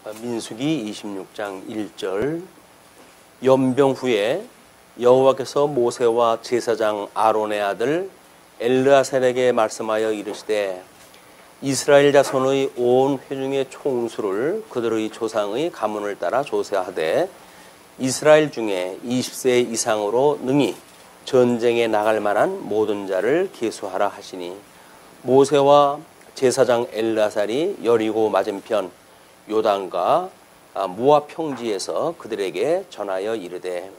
민수기 26장 1절 연병 후에 여호와께서 모세와 제사장 아론의 아들 엘르아살에게 말씀하여 이르시되 이스라엘 자손의 온 회중의 총수를 그들의 조상의 가문을 따라 조사하되 이스라엘 중에 20세 이상으로 능히 전쟁에 나갈 만한 모든 자를 계수하라 하시니 모세와 제사장 엘르아살이 여리고 맞은편 요단과 모압 평지에서 그들에게 전하여 이르되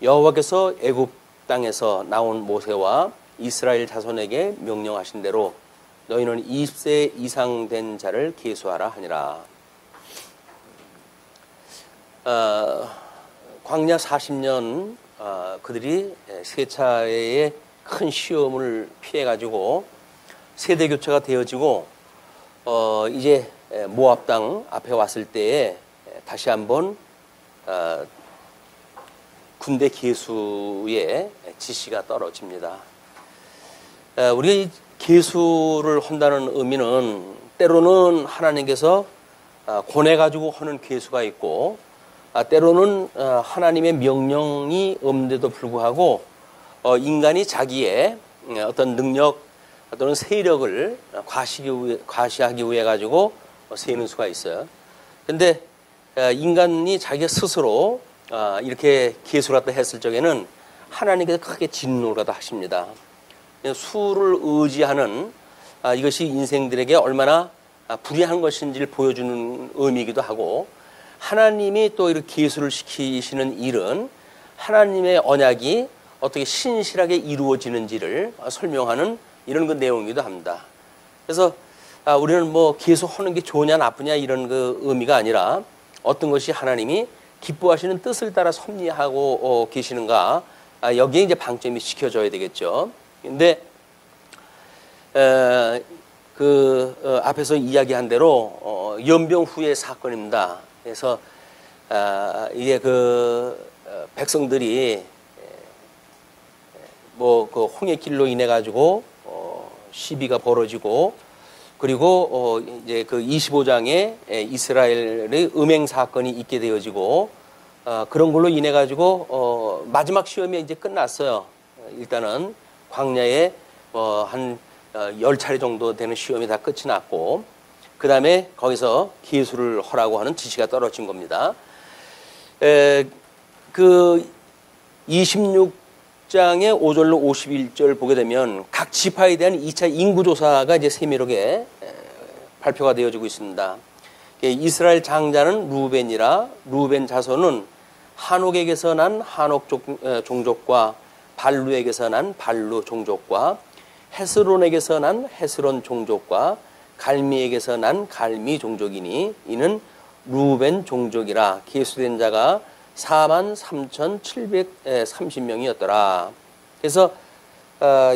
여호와께서 애굽 땅에서 나온 모세와 이스라엘 자손에게 명령하신 대로 너희는 20세 이상 된 자를 계수하라 하니라. 광야 40년 그들이 세 차례의 큰 시험을 피해 가지고 세대 교체가 되어지고 이제 모압 땅 앞에 왔을 때에 다시 한번 군대 계수의 지시가 떨어집니다. 우리가 이 계수를 한다는 의미는 때로는 하나님께서 권해가지고 하는 계수가 있고 때로는 하나님의 명령이 없는데도 불구하고 인간이 자기의 어떤 능력 또는 세력을 과시하기 위해 가지고 세우는 수가 있어요. 그런데 인간이 자기가 스스로 이렇게 계수를 갖다 했을 적에는 하나님께서 크게 진노를 갖다 하십니다. 수를 의지하는 이것이 인생들에게 얼마나 불의한 것인지를 보여주는 의미이기도 하고 하나님이 또 이렇게 계수를 시키시는 일은 하나님의 언약이 어떻게 신실하게 이루어지는지를 설명하는 이런 그 내용이기도 합니다. 그래서 우리는 뭐 계수하는 게 좋으냐 나쁘냐 이런 그 의미가 아니라 어떤 것이 하나님이 기뻐하시는 뜻을 따라 섭리하고 계시는가 여기에 이제 방점이 지켜져야 되겠죠. 근데 앞에서 이야기한 대로 연병 후의 사건입니다. 그래서 이게 백성들이 뭐 그 홍해길로 인해 가지고 시비가 벌어지고 그리고 이제 그 25장에 이스라엘의 음행 사건이 있게 되어지고 그런 걸로 인해 가지고 마지막 시험이 이제 끝났어요. 일단은 광야에 한 10차례 정도 되는 시험이 다 끝이 났고 그 다음에 거기서 계수를 하라고 하는 지시가 떨어진 겁니다. 그 26장의 5절로 51절 보게 되면 각 지파에 대한 2차 인구조사가 이제 세밀하게 발표가 되어지고 있습니다. 이스라엘 장자는 루벤이라 루벤 자손은 한옥에게서 난 한옥 종족과 발루에게서 난 발루 종족과 헤스론에게서 난 헤스론 종족과 갈미에게서 난 갈미 종족이니 이는 루벤 종족이라 계수된 자가 43,730명이었더라. 그래서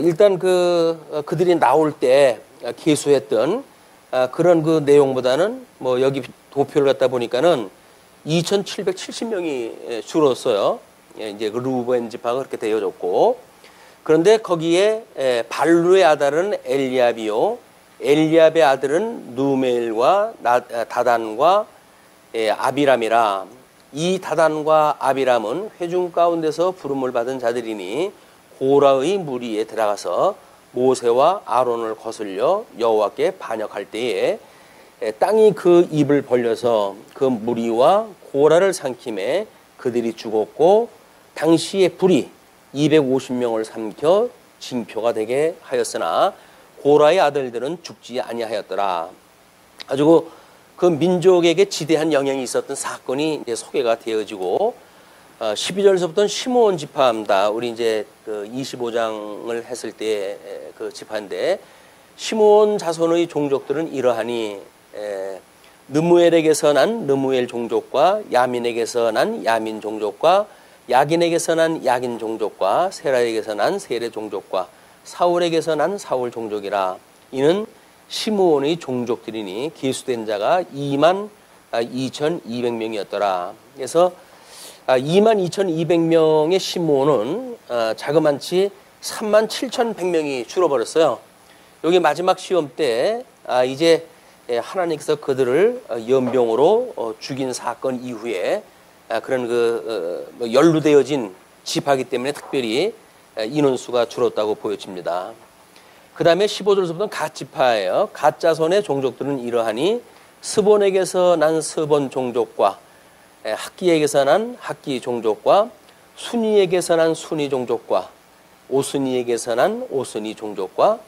일단 그들이 나올 때 계수했던 그런 그 내용보다는 뭐 여기 도표를 갖다 보니까는 2,770명이 줄었어요. 이제 그 루벤 지파가 그렇게 되어졌고 그런데 거기에 발루의 아들은 엘리압이요 엘리압의 아들은 누멜과 다단과 아비람이라 이 다단과 아비람은 회중 가운데서 부름을 받은 자들이니 고라의 무리에 들어가서 모세와 아론을 거슬려 여호와께 반역할 때에 땅이 그 입을 벌려서 그 무리와 고라를 삼킴에 그들이 죽었고 당시의 불이 250명을 삼켜 징표가 되게 하였으나 고라의 아들들은 죽지 아니하였더라. 아주 그 민족에게 지대한 영향이 있었던 사건이 이제 소개가 되어지고 12절에서부터는 시므온 지파입니다. 우리 이제 그 25장을 했을 때 그 지파인데 시므온 자손의 종족들은 이러하니 느무엘에게서 난 느무엘 종족과 야민에게서 난 야민 종족과 야긴에게서 난 야긴 종족과 세라에게서 난 세레 종족과 사울에게서 난 사울 종족이라 이는 시므온의 종족들이니 계수된 자가 22,200명이었더라. 그래서 22,200명의 시므온은 자그만치 37,100명이 줄어버렸어요. 여기 마지막 시험 때 이제 하나님께서 그들을 연병으로 죽인 사건 이후에 그런 뭐 연루되어진 지파이기 때문에 특별히 인원수가 줄었다고 보여집니다. 그 다음에 15절부터는 갓 지파예요. 갓 자손의 종족들은 이러하니 스본에게서 난 스본 종족과 학기에게서 난 학기 종족과 순이에게서 난 순이 종족과 오스니에게서 난 오스니 종족과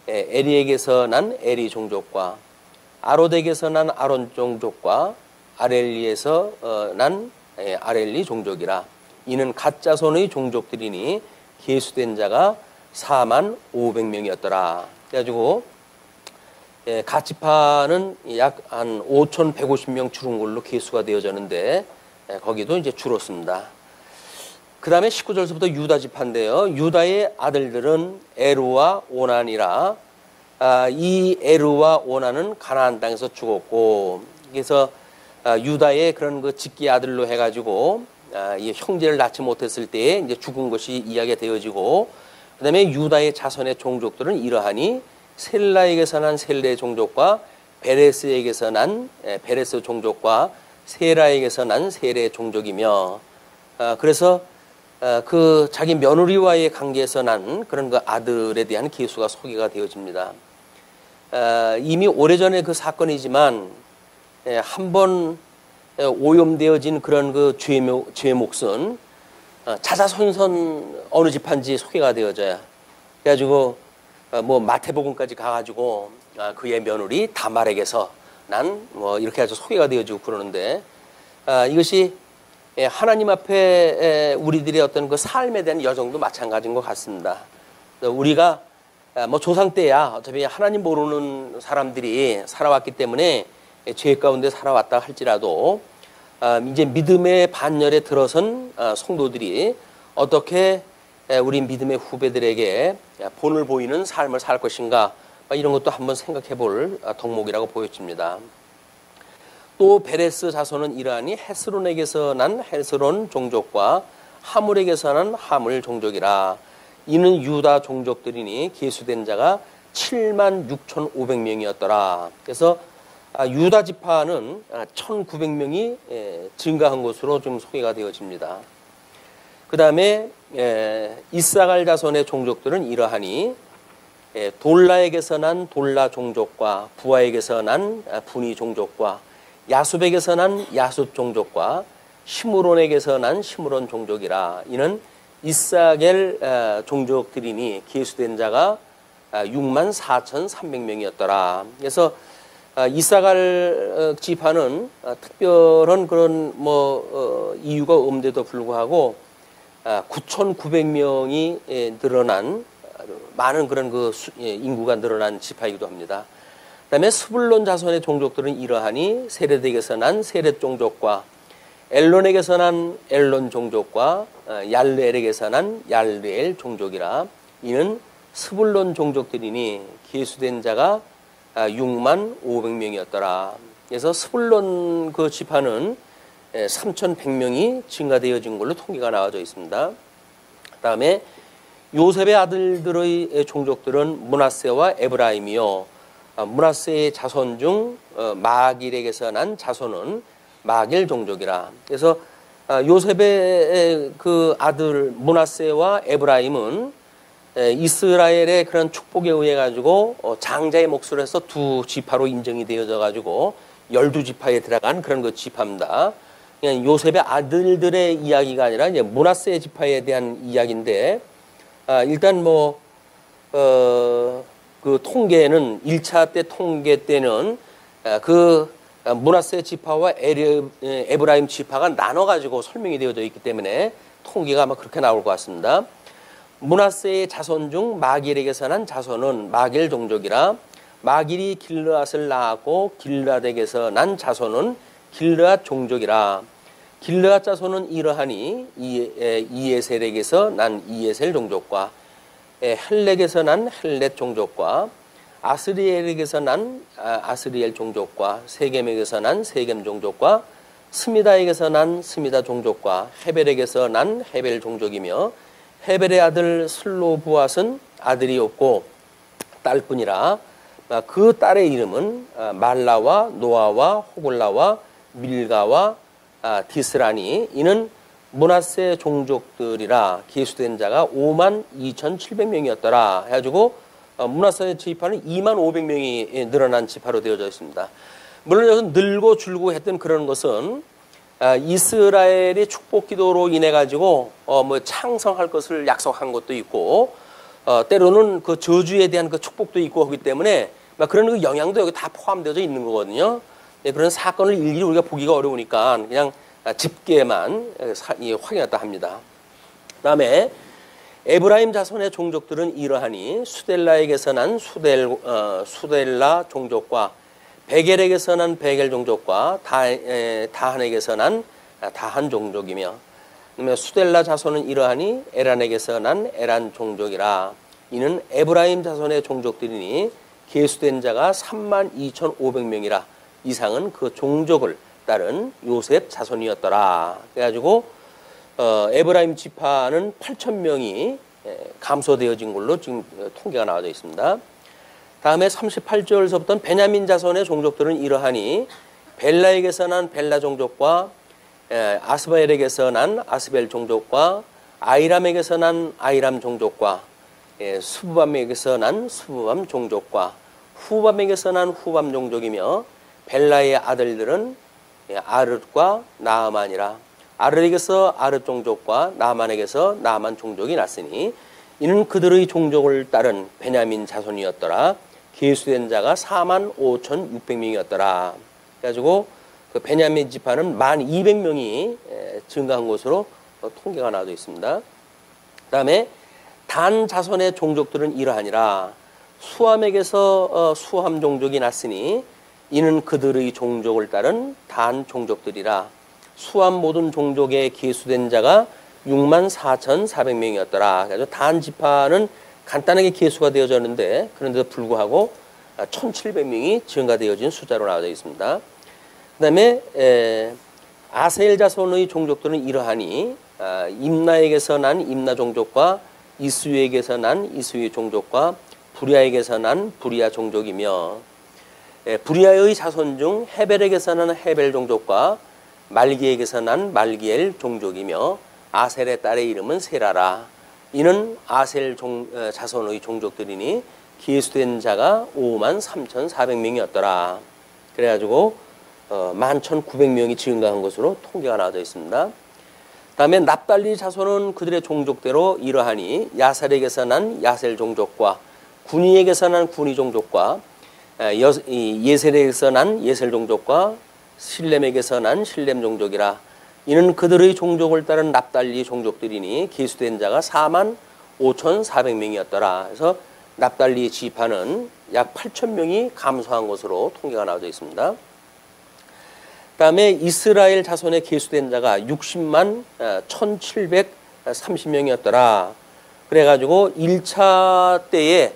에리에게서 난 에리 종족과 아롯에게서 난 아론 종족과 아렐리에서 난 아렐리 종족이라. 이는 갓 자손의 종족들이니 계수된 자가 4만 500명이었더라. 그래가지고 갓 지파는 약 한 5,150명 줄은 걸로 계수가 되어졌는데 거기도 이제 줄었습니다. 그 다음에 19절부터 유다 지파인데요. 유다의 아들들은 에루와 오난이라. 이 에루와 오난은 가나안 땅에서 죽었고, 그래서 유다의 그런 그 직계 아들로 해가지고 이 형제를 낳지 못했을 때에 이제 죽은 것이 이야기가 되어지고, 그 다음에 유다의 자손의 종족들은 이러하니 셀라에게서 난 셀레 종족과 베레스에게서 난 베레스 종족과 세라에게서 난 세레 종족이며, 그래서 그 자기 며느리와의 관계에서 난 그런 그 아들에 대한 계수가 소개가 되어집니다. 이미 오래전에 그 사건이지만 한번 오염되어진 그런 그 죄의 몫은 자자손손 어느 집한지 소개가 되어져야. 그래가지고 뭐 마태복음까지 가가지고 그의 며느리 다말에게서 난 뭐 이렇게 아주 소개가 되어지고 그러는데, 이것이 하나님 앞에 우리들의 어떤 그 삶에 대한 여정도 마찬가지인 것 같습니다. 우리가 뭐 조상 때야 어차피 하나님 모르는 사람들이 살아왔기 때문에 죄 가운데 살아왔다 할지라도 이제 믿음의 반열에 들어선 성도들이 어떻게 우리 믿음의 후배들에게 본을 보이는 삶을 살 것인가, 이런 것도 한번 생각해 볼 덕목이라고 보여집니다. 또 베레스 자손은 이러하니 헤스론에게서 난 헤스론 종족과 하물에게서 난 하물 종족이라. 이는 유다 종족들이니 계수된 자가 7만 6,500명이었더라. 그래서 유다 지파는 1,900명이 증가한 것으로 좀 소개가 되어집니다. 그 다음에 이사갈 자손의 종족들은 이러하니 돌라에게서 난 돌라 종족과 부하에게서 난 분이 종족과 야숲에게서 난 야숲 종족과 시므론에게서 난 시므론 종족이라. 이는 이사겔 종족들이니 계수된 자가 6만 4,300명이었더라. 그래서 이사갈 지파는 특별한 그런 이유가 없는데도 불구하고 9,900명이 늘어난 많은 그런 그 인구가 늘어난 지파이기도 합니다. 그다음에 스불론 자손의 종족들은 이러하니 세렛에게서 난 세렛 종족과 엘론에게서 난 엘론 종족과 얄르엘에게서 난 얄르엘 종족이라. 이는 스불론 종족들이니 계수된 자가 6만 500명이었더라. 그래서 스불론 그 지파는 3,100명이 증가되어진 걸로 통계가 나와져 있습니다. 그다음에 요셉의 아들들의 종족들은 므낫세와 에브라임이요. 므낫세의 자손 중 마길에게서 난 자손은 마길 종족이라. 그래서 요셉의 그 아들 므낫세와 에브라임은 이스라엘의 그런 축복에 의해 가지고 장자의 몫을 해서 두 지파로 인정이 되어져 가지고 12지파에 들어간 그런 그 지파입니다. 그냥 요셉의 아들들의 이야기가 아니라 이제 므낫세 지파에 대한 이야기인데, 일단 그 통계는 1차 때 통계 때는 그 므낫세 지파와 에브라임 지파가 나눠가지고 설명이 되어져 있기 때문에 통계가 아마 그렇게 나올 것 같습니다. 므낫세의 자손 중 마길에게서 난 자손은 마길 종족이라. 마길이 길르앗을 낳았고 길르앗에게서 난 자손은 길르앗 종족이라. 길르앗 자손은 이러하니 이에셀에게서 난 이에셀 종족과 헬렉에서 난 헬렛 종족과 아스리엘에게서 난 아스리엘 종족과 세겜에게서 난 세겜 종족과 스미다에게서 난 스미다 종족과 헤벨에게서 난 헤벨 종족이며, 헤벨의 아들 슬로부앗은 아들이 없고 딸뿐이라. 그 딸의 이름은 말라와 노아와 호글라와 밀가와 디스라니. 이는 므낫세 종족들이라 계수된 자가 52,700명이었더라 해가지고 므낫세 지파는 25,500명이 늘어난 지파로 되어져 있습니다. 물론 여기서 늘고 줄고 했던 그런 것은 이스라엘의 축복 기도로 인해 가지고 뭐 창성할 것을 약속한 것도 있고 때로는 그 저주에 대한 그 축복도 있고 하기 때문에 그런 그 영향도 여기 다 포함되어 있는 거거든요. 그런 사건을 일일이 우리가 보기가 어려우니까 그냥 집계만 확인했다 합니다. 그다음에 에브라임 자손의 종족들은 이러하니 수델라에게서 난 수델라 종족과 베겔에게서 난 베겔 종족과 다한에게서 난 다한 종족이며, 수델라 자손은 이러하니 에란에게서 난 에란 종족이라. 이는 에브라임 자손의 종족들이니 계수된 자가 32,500명이라. 이상은 그 종족을 따른 요셉 자손이었더라. 그래가지고 에브라임 지파는 8,000명이 감소되어진 걸로 지금 통계가 나와져 있습니다. 다음에 38절서부터는 베냐민 자손의 종족들은 이러하니 벨라에게서 난 벨라 종족과 아스바엘에게서 난 아스벨 종족과 아이람에게서 난 아이람 종족과 수부밤에게서 난 수부밤 종족과 후밤에게서 난 후밤 종족이며, 벨라의 아들들은 아르과 나아만이라. 아르에게서 아르 종족과 나아만에게서 나아만 종족이 났으니 이는 그들의 종족을 따른 베냐민 자손이었더라. 계수된 자가 45,600명이었더라. 그래가지고 그 베냐민 지파는 12,000명이 증가한 것으로 통계가 나와져 있습니다. 그 다음에 단 자손의 종족들은 이러하니라. 수함에게서 수함 종족이 났으니 이는 그들의 종족을 따른 단 종족들이라. 수함 모든 종족에 계수된 자가 64,400명이었더라. 그래서 단 지파는 간단하게 계수가 되어졌는데 그런데도 불구하고 1,700명이 증가되어진 숫자로 나와져 있습니다. 그 다음에 아셀 자손의 종족들은 이러하니 임나에게서 난 임나 종족과 이스위에게서 난 이스위 종족과 부리아에게서 난 부리아 종족이며, 부리아의 자손 중 헤벨에게서 난 헤벨 종족과 말기에게서 난 말기엘 종족이며, 아셀의 딸의 이름은 세라라. 이는 아셀 자손의 종족들이니 계수된 자가 53,400명이었더라. 그래가지고 11,900명이 증가한 것으로 통계가 나와져 있습니다. 다음에 납달리 자손은 그들의 종족대로 이러하니 야살에게서 난 야셀 종족과 군이에게서 난 군이 종족과 예셀에게서 난 예셀 종족과 실렘에게서 난 실렘 종족이라. 이는 그들의 종족을 따른 납달리 종족들이니 계수된 자가 45,400명이었더라. 그래서 납달리 지파는 약 8,000명이 감소한 것으로 통계가 나와져 있습니다. 그다음에 이스라엘 자손에 계수된 자가 60만 1,730명이었더라. 그래가지고 1차 때에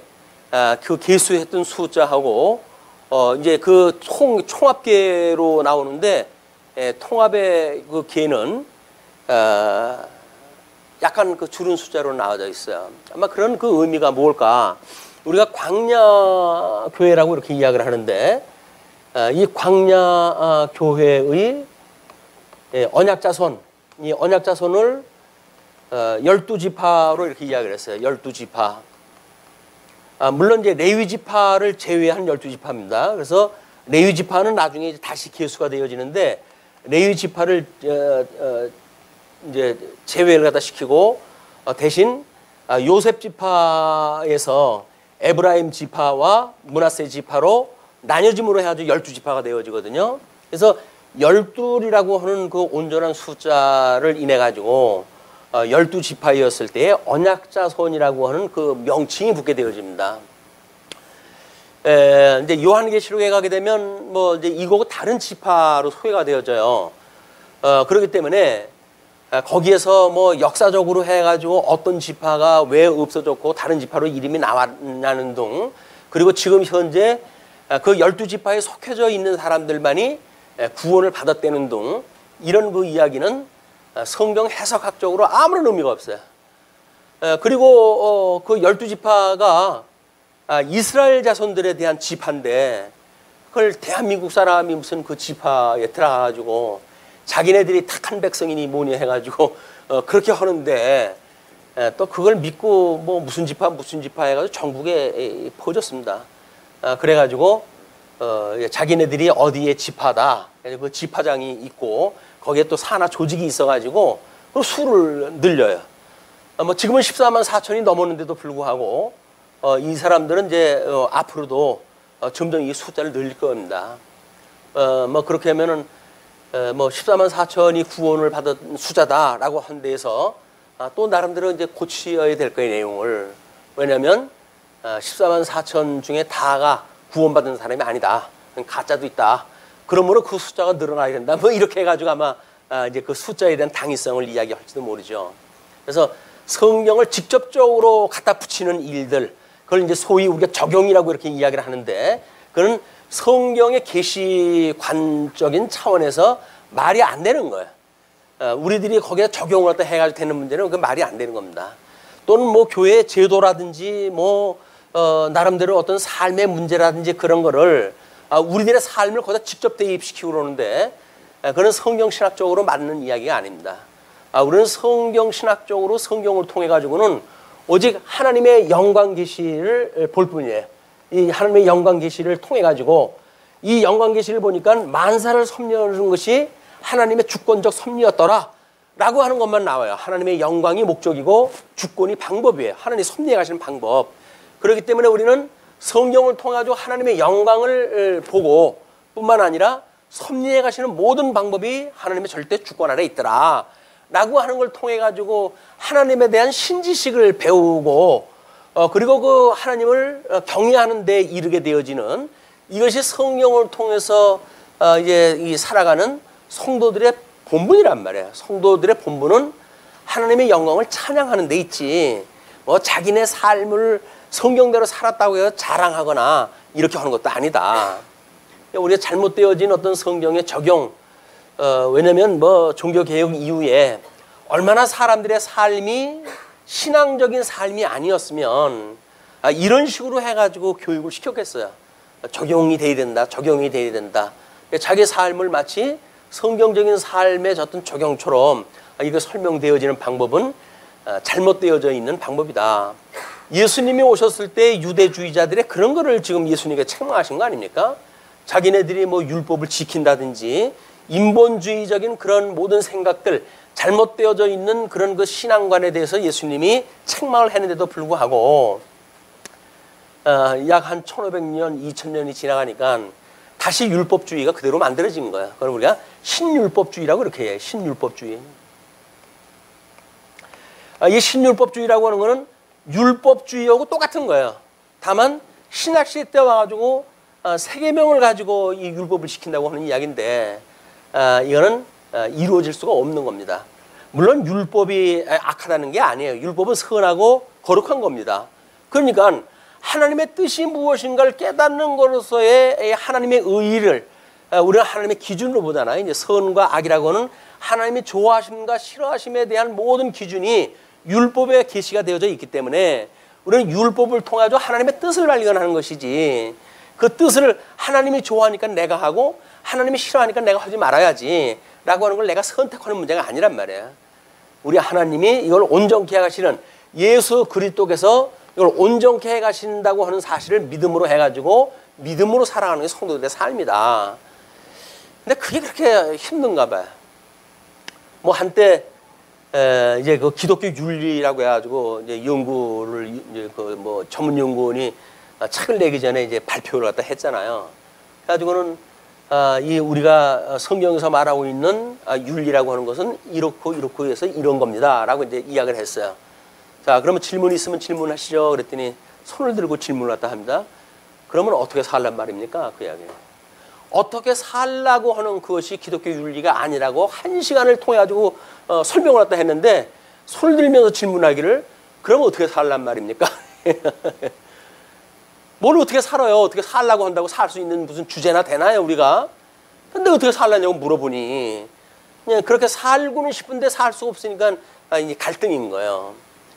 그 계수했던 숫자하고 이제 그 총합계로 나오는데, 통합의 그 계는 약간 그 줄은 숫자로 나와져 있어요. 아마 그런 그 의미가 뭘까? 우리가 광야 교회라고 이렇게 이야기를 하는데, 이 광야 교회의 언약 자손, 이 언약 자손을 12지파로 이렇게 이야기를 했어요. 12지파. 물론 이제 레위 지파를 제외한 12지파입니다. 그래서 레위 지파는 나중에 다시 계수가 되어지는데, 레위 지파를 이제 제외를 갖다 시키고 대신 요셉 지파에서 에브라임 지파와 므낫세 지파로 나뉘어짐으로 해가지고 12지파가 되어지거든요. 그래서 12이라고 하는 그 온전한 숫자를 인해 가지고 12지파였을 때의 언약자손이라고 하는 그 명칭이 붙게 되어집니다. 이제 요한계시록에 가게 되면 뭐 이제 이거고 다른 지파로 소개가 되어져요. 그렇기 때문에 거기에서 뭐 역사적으로 해가지고 어떤 지파가 왜 없어졌고 다른 지파로 이름이 나왔냐는 등, 그리고 지금 현재 그 12지파에 속해져 있는 사람들만이 구원을 받았다는 등, 이런 그 이야기는 성경 해석학적으로 아무런 의미가 없어요. 그리고 그 12지파가 이스라엘 자손들에 대한 지파인데 그걸 대한민국 사람이 무슨 그 지파에 들어가가지고 자기네들이 택한 백성이니 뭐니 해가지고 그렇게 하는데 또 그걸 믿고 뭐 무슨 지파 해가지고 전국에 퍼졌습니다. 그래가지고 자기네들이 어디에 지파다. 그 지파장이 있고 거기에 또 산하 조직이 있어가지고 그 수를 늘려요. 뭐 지금은 14만 4천이 넘었는데도 불구하고 이 사람들은 이제 앞으로도 점점 이 숫자를 늘릴 겁니다. 뭐 그렇게 하면은 뭐 14만 4천이 구원을 받은 숫자다라고 한 데에서 또 나름대로 이제 고치어야 될 거예요, 내용을. 왜냐하면 14만 4천 중에 다가 구원받은 사람이 아니다. 가짜도 있다. 그러므로 그 숫자가 늘어나야 된다. 뭐 이렇게 해가지고 아마 이제 그 숫자에 대한 당위성을 이야기할지도 모르죠. 그래서 성경을 직접적으로 갖다 붙이는 일들, 그걸 이제 소위 우리가 적용이라고 이렇게 이야기를 하는데, 그건 성경의 계시관적인 차원에서 말이 안 되는 거예요. 우리들이 거기에 적용을 갖다 해가지고 되는 문제는 그 말이 안 되는 겁니다. 또는 뭐 교회 제도라든지 뭐 나름대로 어떤 삶의 문제라든지 그런 거를 우리들의 삶을 거기다 직접 대입시키고 그러는데 그건 성경신학적으로 맞는 이야기가 아닙니다. 우리는 성경신학적으로 성경을 통해 가지고는 오직 하나님의 영광 계시를 볼 뿐이에요. 이 하나님의 영광 계시를 통해 가지고 이 영광 계시를 보니까 만사를 섭리하는 것이 하나님의 주권적 섭리였더라 라고 하는 것만 나와요. 하나님의 영광이 목적이고 주권이 방법이에요. 하나님이 섭리해 가시는 방법. 그렇기 때문에 우리는 성경을 통해 가지고 하나님의 영광을 보고 뿐만 아니라 섭리해 가시는 모든 방법이 하나님의 절대 주권 아래 있더라 라고 하는 걸 통해 가지고 하나님에 대한 신지식을 배우고 그리고 그 하나님을 경외하는 데 이르게 되어지는 이것이 성경을 통해서 이제 이 살아가는 성도들의 본분이란 말이에요. 성도들의 본분은 하나님의 영광을 찬양하는 데 있지 뭐 자기네 삶을 성경대로 살았다고 해서 자랑하거나 이렇게 하는 것도 아니다. 우리가 잘못되어진 어떤 성경의 적용, 왜냐면 뭐 종교개혁 이후에 얼마나 사람들의 삶이 신앙적인 삶이 아니었으면 이런 식으로 해가지고 교육을 시켰겠어요. 적용이 돼야 된다, 적용이 돼야 된다. 자기 삶을 마치 성경적인 삶의 어떤 적용처럼 이거 설명되어지는 방법은 잘못되어져 있는 방법이다. 예수님이 오셨을 때 유대주의자들의 그런 거를 지금 예수님께 책망하신 거 아닙니까? 자기네들이 뭐 율법을 지킨다든지 인본주의적인 그런 모든 생각들, 잘못되어져 있는 그런 그 신앙관에 대해서 예수님이 책망을 했는데도 불구하고 약 한 1500년, 2000년이 지나가니까 다시 율법주의가 그대로 만들어진 거야. 그걸 우리가 신율법주의라고 그렇게 해요. 신율법주의. 이 신율법주의라고 하는 거는 율법주의하고 똑같은 거예요. 다만 신학시대 때 와가지고 세계명을 가지고 이 율법을 지킨다고 하는 이야기인데 이거는 이루어질 수가 없는 겁니다. 물론 율법이 악하다는 게 아니에요. 율법은 선하고 거룩한 겁니다. 그러니까 하나님의 뜻이 무엇인가를 깨닫는 것으로서의 하나님의 의의를 우리는 하나님의 기준으로 보잖아요. 이제 선과 악이라고 하는 하나님이 좋아하심과 싫어하심에 대한 모든 기준이 율법에 계시가 되어져 있기 때문에 우리는 율법을 통해 하나님의 뜻을 발견하는 것이지 그 뜻을 하나님이 좋아하니까 내가 하고 하나님이 싫어하니까 내가 하지 말아야지 라고 하는 걸 내가 선택하는 문제가 아니란 말이에요. 우리 하나님이 이걸 온전케 해가시는 예수 그리스도께서 이걸 온전케 해가신다고 하는 사실을 믿음으로 해가지고 믿음으로 살아가는 게 성도들의 삶이다. 근데 그게 그렇게 힘든가 봐요. 뭐 한때 이제 그 기독교 윤리라고 해가지고 이제 연구를 이제 그 뭐 전문 연구원이 책을 내기 전에 이제 발표를 갖다 했잖아요. 그래가지고는 이 우리가 성경에서 말하고 있는 윤리라고 하는 것은 이렇고 해서 이런 겁니다라고 이제 이야기를 했어요. 자, 그러면 질문 있으면 질문하시죠. 그랬더니 손을 들고 질문을 갖다 합니다. 그러면 어떻게 살란 말입니까? 그 이야기예요. 어떻게 살라고 하는 그것이 기독교 윤리가 아니라고 1시간을 통해 가지고 설명을 갖다 했는데 손을 들면서 질문하기를 그러면 어떻게 살란 말입니까? 뭘 어떻게 살아요? 어떻게 살라고 한다고 살 수 있는 무슨 주제나 되나요, 우리가? 근데 어떻게 살라냐고 물어보니 그냥 그렇게 살고는 싶은데 살 수가 없으니까 이제 갈등인 거예요.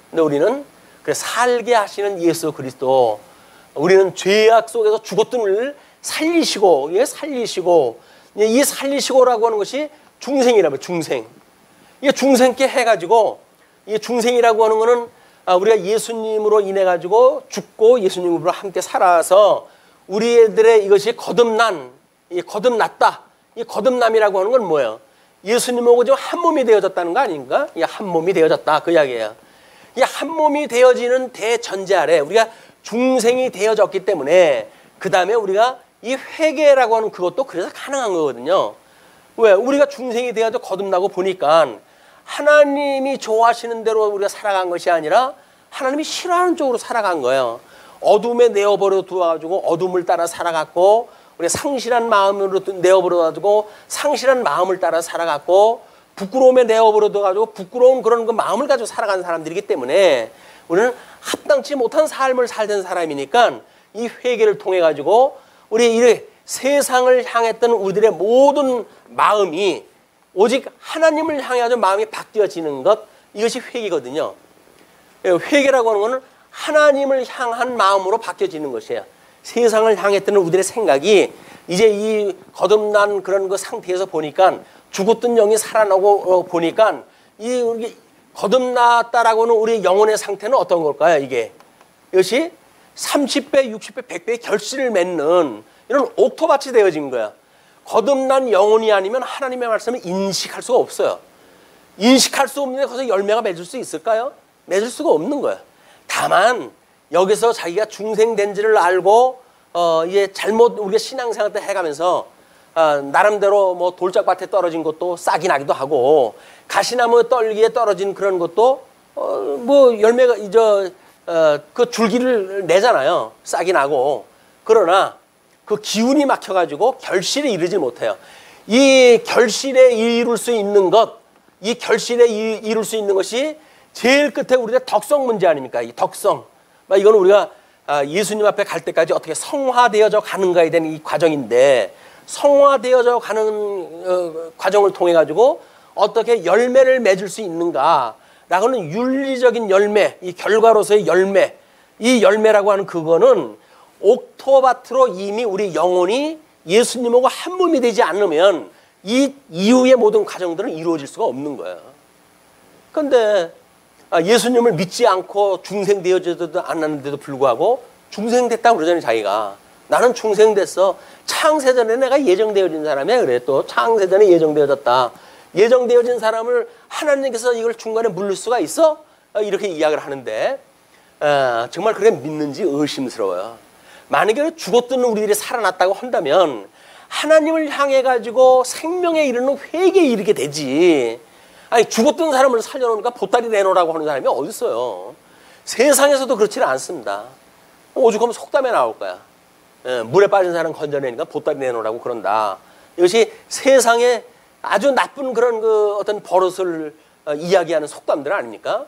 근데 우리는 그래 살게 하시는 예수 그리스도 우리는 죄악 속에서 죽었던 우리를 살리시고, 살리시고, 이 살리시고라고 하는 것이 중생이라면 중생. 이게 중생께 해가지고, 이 중생이라고 하는 거는 우리가 예수님으로 인해 가지고 죽고 예수님으로 함께 살아서 우리들의 이것이 거듭났다. 이 거듭남이라고 하는 건 뭐예요? 예수님하고 지금 한 몸이 되어졌다는 거 아닌가? 이 한 몸이 되어졌다 그 이야기예요. 이 한 몸이 되어지는 대전제 아래 우리가 중생이 되어졌기 때문에 그 다음에 우리가 이 회개라고 하는 그것도 그래서 가능한 거거든요. 왜? 우리가 중생이 되어서 거듭나고 보니까 하나님이 좋아하시는 대로 우리가 살아간 것이 아니라 하나님이 싫어하는 쪽으로 살아간 거예요. 어둠에 내어버려 두어가지고 어둠을 따라 살아갔고, 우리 상실한 마음으로 내어버려 가지고 상실한 마음을 따라 살아갔고, 부끄러움에 내어버려 둬가지고 부끄러운 그런 그 마음을 가지고 살아가는 사람들이기 때문에 우리는 합당치 못한 삶을 살던 사람이니까 이 회개를 통해 가지고 우리 이 세상을 향했던 우리들의 모든 마음이 오직 하나님을 향해 마음이 바뀌어지는 것, 이것이 회개거든요. 회개라고 하는 것은 하나님을 향한 마음으로 바뀌어지는 것이에요. 세상을 향했던 우리들의 생각이 이제 이 거듭난 그런 그 상태에서 보니까 죽었던 영이 살아나고 보니까 이 거듭났다라고는 우리 영혼의 상태는 어떤 걸까요? 이것이 30배, 60배, 100배의 결실을 맺는 이런 옥토밭이 되어진 거야. 거듭난 영혼이 아니면 하나님의 말씀을 인식할 수가 없어요. 인식할 수 없는데 거기서 열매가 맺을 수 있을까요? 맺을 수가 없는 거야. 다만 여기서 자기가 중생된지를 알고 이제 잘못 우리가 신앙생활 때 해가면서 나름대로 뭐 돌짝밭에 떨어진 것도 싹이 나기도 하고 가시나무 떨기에 떨어진 그런 것도 뭐 열매가 그 줄기를 내잖아요. 싹이 나고. 그러나 그 기운이 막혀가지고 결실에 이르지 못해요. 이 결실에 이룰 수 있는 것, 이 결실에 이룰 수 있는 것이 제일 끝에 우리가 덕성 문제 아닙니까? 이 덕성. 이거는 우리가 예수님 앞에 갈 때까지 어떻게 성화되어져 가는가에 대한 이 과정인데, 성화되어져 가는 과정을 통해 가지고 어떻게 열매를 맺을 수 있는가라고는 윤리적인 열매, 이 결과로서의 열매, 이 열매라고 하는 그거는 옥토밭으로 이미 우리 영혼이 예수님하고 한 몸이 되지 않으면 이 이후의 모든 과정들은 이루어질 수가 없는 거예요. 그런데 예수님을 믿지 않고 중생되어지지도 않았는데도 불구하고 중생됐다고 그러잖아요. 자기가. 나는 중생됐어. 창세전에 내가 예정되어진 사람이야. 그래. 또 창세전에 예정되어졌다. 예정되어진 사람을 하나님께서 이걸 중간에 물릴 수가 있어? 이렇게 이야기를 하는데 정말 그게 믿는지 의심스러워요. 만약에 죽었던 우리들이 살아났다고 한다면 하나님을 향해 가지고 생명에 이르는 회개에 이르게 되지. 아니 죽었던 사람을 살려놓으니까 보따리 내놓으라고 하는 사람이 어디 있어요. 세상에서도 그렇지는 않습니다. 오죽하면 속담에 나올 거야. 물에 빠진 사람 건져내니까 보따리 내놓으라고 그런다. 이것이 세상에 아주 나쁜 그런 그 어떤 버릇을 이야기하는 속담들 아닙니까?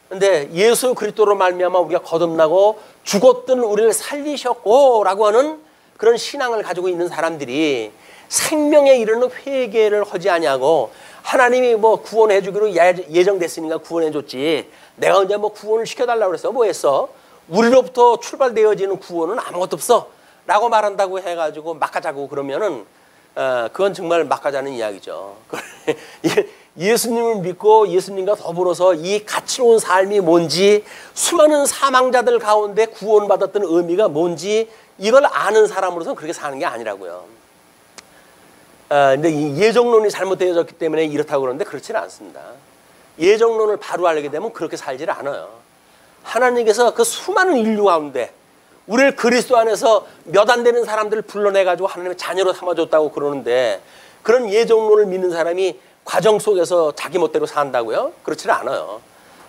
근데 예수 그리스도로 말미암아 우리가 거듭나고 죽었던 우리를 살리셨고라고 하는 그런 신앙을 가지고 있는 사람들이 생명에 이르는 회개를 하지 아니하고 하나님이 뭐 구원해 주기로 예정됐으니까 구원해 줬지. 내가 언제 뭐 구원을 시켜달라고 그랬어? 뭐 했어? 우리로부터 출발되어지는 구원은 아무것도 없어. 라고 말한다고 해가지고 막하자고 그러면은 그건 정말 막하자는 이야기죠. 예수님을 믿고 예수님과 더불어서 이 가치로운 삶이 뭔지, 수많은 사망자들 가운데 구원받았던 의미가 뭔지 이걸 아는 사람으로서는 그렇게 사는 게 아니라고요. 근데 이 예정론이 잘못되어졌기 때문에 이렇다고 그러는데 그렇지는 않습니다. 예정론을 바로 알게 되면 그렇게 살지를 않아요. 하나님께서 그 수많은 인류 가운데 우리를 그리스도 안에서 몇 안 되는 사람들을 불러내가지고 하나님의 자녀로 삼아줬다고 그러는데 그런 예정론을 믿는 사람이 과정 속에서 자기 멋대로 산다고요? 그렇지는 않아요.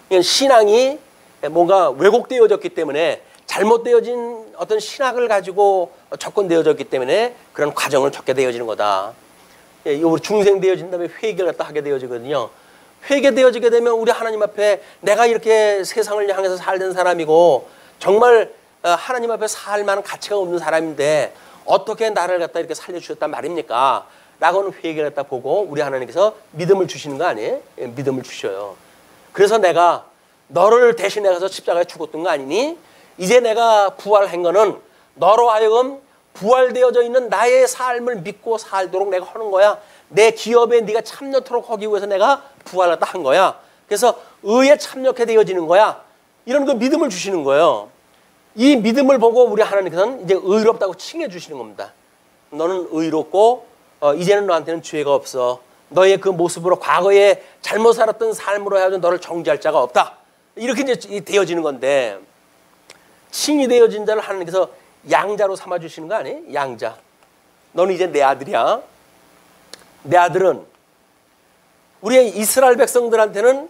그냥 신앙이 뭔가 왜곡되어졌기 때문에 잘못되어진 어떤 신학을 가지고 접근되어졌기 때문에 그런 과정을 겪게 되어지는 거다. 우리 중생되어진 다음에 회개를 갖다 하게 되어지거든요. 회개되어지게 되면 우리 하나님 앞에 내가 이렇게 세상을 향해서 살던 사람이고 정말 하나님 앞에 살 만한 가치가 없는 사람인데 어떻게 나를 갖다 이렇게 살려주셨단 말입니까? 라고는 회개를 갖다 보고 우리 하나님께서 믿음을 주시는 거 아니에요? 믿음을 주셔요. 그래서 내가 너를 대신해 가서 십자가에 죽었던 거 아니니? 이제 내가 부활한 거는 너로 하여금 부활되어져 있는 나의 삶을 믿고 살도록 내가 하는 거야. 내 기업에 네가 참여토록 하기 위해서 내가 부활을 한 거야. 그래서 의에 참여하게 되어지는 거야. 이런 그 믿음을 주시는 거예요. 이 믿음을 보고 우리 하나님께서는 이제 의롭다고 칭해 주시는 겁니다. 너는 의롭고 이제는 너한테는 죄가 없어. 너의 그 모습으로 과거에 잘못 살았던 삶으로 해가지고 너를 정죄할 자가 없다. 이렇게 이제 되어지는 건데, 칭이 되어진 자를 하나님께서 양자로 삼아 주시는 거 아니에요? 양자. 너는 이제 내 아들이야. 내 아들은 우리 이스라엘 백성들한테는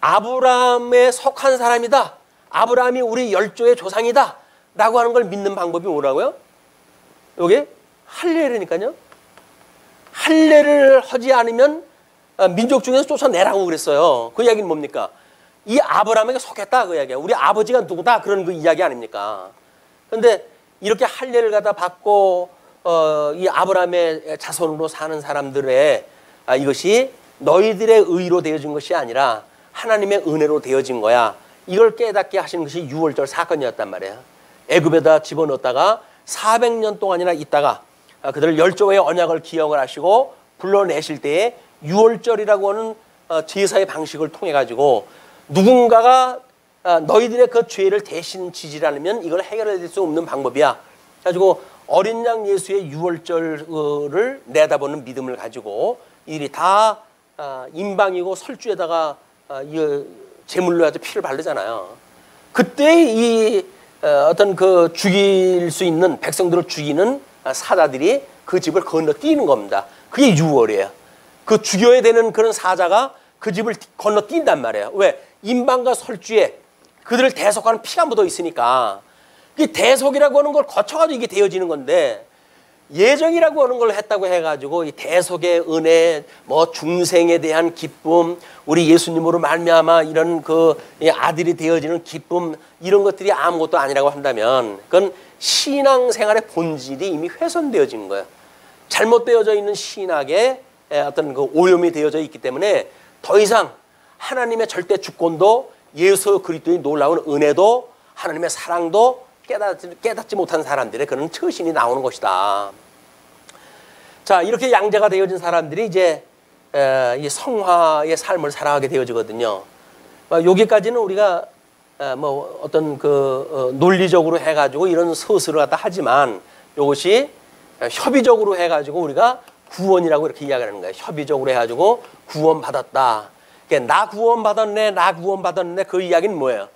아브라함에 속한 사람이다. 아브라함이 우리 열조의 조상이다 라고 하는 걸 믿는 방법이 뭐라고요? 이게 할례라니까요. 할례를 하지 않으면 민족 중에서 쫓아내라고 그랬어요. 그 이야기는 뭡니까? 이 아브라함에게 속했다 그 이야기야. 우리 아버지가 누구다 그런 그 이야기 아닙니까? 그런데 이렇게 할례를 갖다 받고 이 아브라함의 자손으로 사는 사람들의 이것이 너희들의 의로 되어진 것이 아니라 하나님의 은혜로 되어진 거야. 이걸 깨닫게 하시는 것이 유월절 사건이었단 말이에요. 애굽에다 집어넣었다가 400년 동안이나 있다가 그들 열조의 언약을 기억을 하시고 불러내실 때에 유월절이라고 하는 제사의 방식을 통해 가지고 누군가가 너희들의 그 죄를 대신 지지 않으면 이걸 해결할 수 없는 방법이야. 가지고 어린 양 예수의 유월절을 내다보는 믿음을 가지고 이들이 다 임방이고 설주에다가 제물로 해서 피를 바르잖아요. 그때 이 어떤 그 죽일 수 있는 백성들을 죽이는 사자들이 그 집을 건너뛰는 겁니다. 그게 유월이에요. 그 죽여야 되는 그런 사자가 그 집을 건너뛴단 말이에요. 왜? 임방과 설주에 그들을 대속하는 피가 묻어 있으니까. 이 대속이라고 하는 걸 거쳐가지고 이게 되어지는 건데, 예정이라고 하는 걸 했다고 해가지고 이 대속의 은혜, 뭐 중생에 대한 기쁨, 우리 예수님으로 말미암아 이런 그 아들이 되어지는 기쁨, 이런 것들이 아무것도 아니라고 한다면 그건 신앙생활의 본질이 이미 훼손되어진 거예요. 잘못되어져 있는 신학에 어떤 그 오염이 되어져 있기 때문에 더 이상 하나님의 절대 주권도 예수 그리스도의 놀라운 은혜도 하나님의 사랑도 깨닫지 못한 사람들의 그런 처신이 나오는 것이다. 자, 이렇게 양자가 되어진 사람들이 이제 이 성화의 삶을 살아가게 되어지거든요. 여기까지는 우리가 뭐 어떤 그 논리적으로 해가지고 이런 서술을 갖다 하지만 이것이 협의적으로 해가지고 우리가 구원이라고 이렇게 이야기하는 거예요. 협의적으로 해가지고 구원받았다. 그러니까 나 구원받았네, 나 구원받았네. 그 이야기는 뭐예요?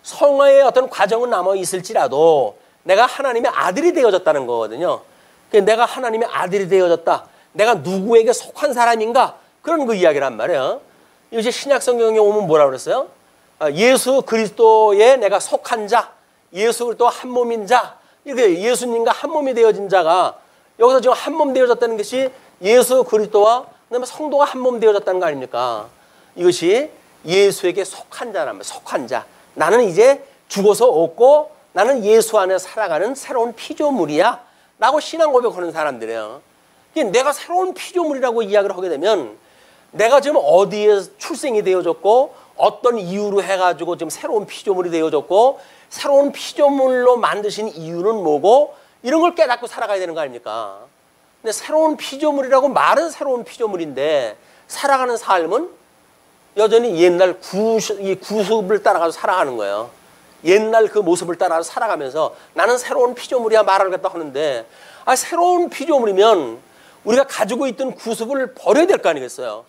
성화의 어떤 과정은 남아 있을지라도 내가 하나님의 아들이 되어졌다는 거거든요. 그러니까 내가 하나님의 아들이 되어졌다. 내가 누구에게 속한 사람인가? 그런 그 이야기란 말이에요. 이것이 신약 성경에 오면 뭐라고 그랬어요? 예수 그리스도에 내가 속한 자, 예수 그리스도 한 몸인 자, 이렇게 예수님과 한 몸이 되어진 자가 여기서 지금 한 몸 되어졌다는 것이 예수 그리스도와 그다음에 성도가 한 몸 되어졌다는 거 아닙니까? 이것이 예수에게 속한 자란 말이에요. 속한 자. 나는 이제 죽어서 없고 나는 예수 안에 살아가는 새로운 피조물이야 라고 신앙 고백하는 사람들이에요. 내가 새로운 피조물이라고 이야기를 하게 되면 내가 지금 어디에 출생이 되어졌고 어떤 이유로 해가지고 지금 새로운 피조물이 되어졌고 새로운 피조물로 만드신 이유는 뭐고 이런 걸 깨닫고 살아가야 되는 거 아닙니까? 근데 새로운 피조물이라고 말은 새로운 피조물인데 살아가는 삶은 여전히 옛날 구습을 따라가서 살아가는 거예요. 옛날 그 모습을 따라서 살아가면서 나는 새로운 피조물이야 말을 갖다 하는데, 새로운 피조물이면 우리가 가지고 있던 구습을 버려야 될 거 아니겠어요?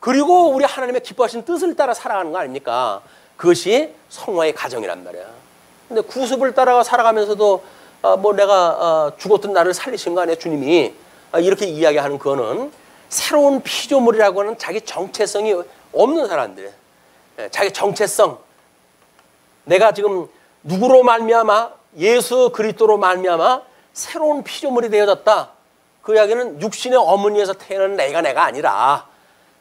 그리고 우리 하나님의 기뻐하신 뜻을 따라 살아가는 거 아닙니까? 그것이 성화의 과정이란 말이야. 근데 구습을 따라가 살아가면서도 뭐 내가 죽었던 나를 살리신 거 아니에요, 주님이. 이렇게 이야기하는 그거는 새로운 피조물이라고 하는 자기 정체성이 없는 사람들. 자기 정체성. 내가 지금 누구로 말미암아 예수 그리스도로 말미암아 새로운 피조물이 되어졌다. 그 이야기는 육신의 어머니에서 태어난 내가 아니라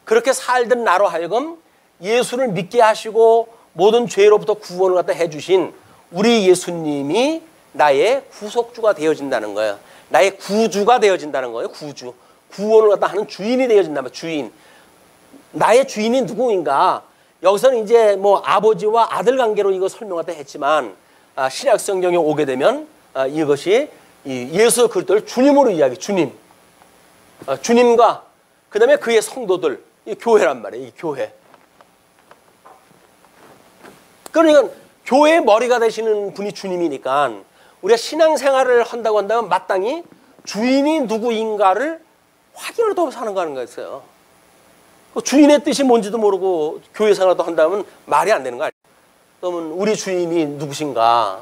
그렇게 살던 나로 하여금 예수를 믿게 하시고 모든 죄로부터 구원을 갖다 해주신 우리 예수님이 나의 구속주가 되어진다는 거예요. 나의 구주가 되어진다는 거예요. 구주. 구원을 갖다 하는 주인이 되어진다면 주인. 나의 주인이 누구인가? 여기서는 이제 뭐 아버지와 아들 관계로 이거 설명하다 했지만 신약 성경에 오게 되면 이것이 이 예수 그리스도를 주님으로 이야기, 주님과 그다음에 그의 성도들, 이 교회란 말이에요. 이 교회. 그러니까 교회의 머리가 되시는 분이 주님이니까 우리가 신앙생활을 한다고 한다면 마땅히 주인이 누구인가를 확인을 더 사는 거였어요. 주인의 뜻이 뭔지도 모르고 교회 생활도 한다면 말이 안 되는 거 아니에요. 그러면 우리 주인이 누구신가?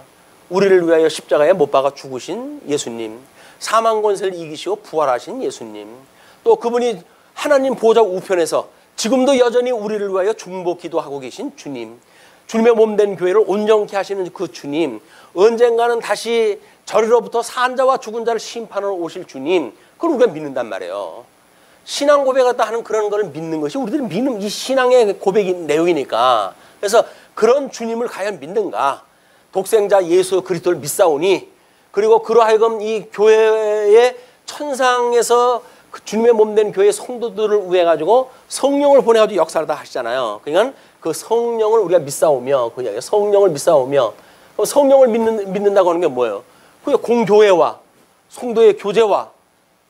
우리를 위하여 십자가에 못 박아 죽으신 예수님, 사망 권세를 이기시고 부활하신 예수님, 또 그분이 하나님 보좌 우편에서 지금도 여전히 우리를 위하여 중보 기도하고 계신 주님, 주님의 몸된 교회를 온전케 하시는 그 주님, 언젠가는 다시 저리로부터 산 자와 죽은 자를 심판하러 오실 주님, 그걸 우리가 믿는단 말이에요. 신앙 고백하다 하는 그런 걸 믿는 것이 우리들이 믿는 이 신앙의 고백이 내용이니까. 그래서 그런 주님을 과연 믿는가? 독생자 예수 그리스도를 믿사오니, 그리고 그러하여금 이 교회의 천상에서 그 주님의 몸된 교회 성도들을 위해 가지고 성령을 보내가지고 역사를 다 하시잖아요. 그러니까 그 성령을 우리가 믿사오며, 그 이야기 성령을 믿사오며, 성령을 믿는다고 하는 게 뭐예요? 그게 공교회와 성도의 교제와,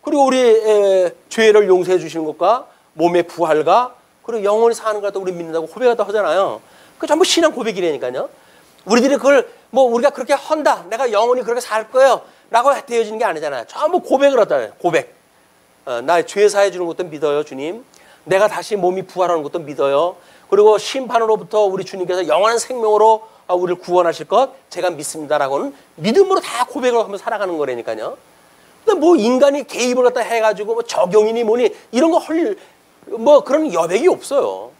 그리고 우리의 죄를 용서해 주시는 것과 몸의 부활과 그리고 영원히 사는 것도 우리 믿는다고 고백하다 하잖아요. 그 전부 신앙 고백이라니까요. 우리들이 그걸 뭐 우리가 그렇게 한다, 내가 영원히 그렇게 살 거예요 라고 되어지는 게 아니잖아요. 전부 고백을 하잖아요. 고백. 나의 죄 사해 주는 것도 믿어요, 주님. 내가 다시 몸이 부활하는 것도 믿어요. 그리고 심판으로부터 우리 주님께서 영원한 생명으로 우리를 구원하실 것 제가 믿습니다라고는 믿음으로 다 고백을 하면서 살아가는 거라니까요. 근데 뭐 인간이 개입을 갖다 해가지고 뭐 적용이니 뭐니 이런 거 할 뭐 그런 여백이 없어요.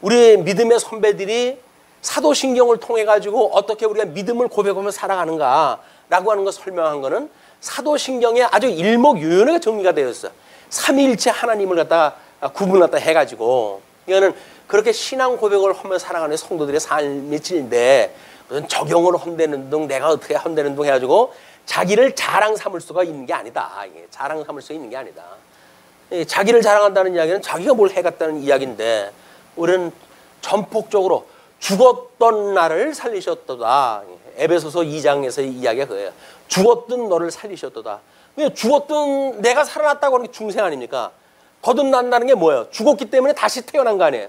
우리 믿음의 선배들이 사도신경을 통해 가지고 어떻게 우리가 믿음을 고백하면서 살아가는가라고 하는 거 설명한 거는 사도신경에 아주 일목요연하게 정리가 되어 있어요. 삼위일체 하나님을 갖다 구분했다 해가지고 이거는 그렇게 신앙 고백을 하면서 살아가는 성도들의 삶이 질인데 무슨 적용을 헌대는 둥 내가 어떻게 헌대는 둥 해가지고 자기를 자랑 삼을 수가 있는 게 아니다. 이게 자랑 삼을 수 있는 게 아니다. 자기를 자랑한다는 이야기는 자기가 뭘 해갔다는 이야기인데 우리는 전폭적으로 죽었던 나를 살리셨도다. 에베소서 2장에서 이야기가 그거예요. 죽었던 너를 살리셨도다. 죽었던 내가 살아났다고 하는 게 중생 아닙니까? 거듭난다는 게 뭐예요? 죽었기 때문에 다시 태어난 거 아니에요?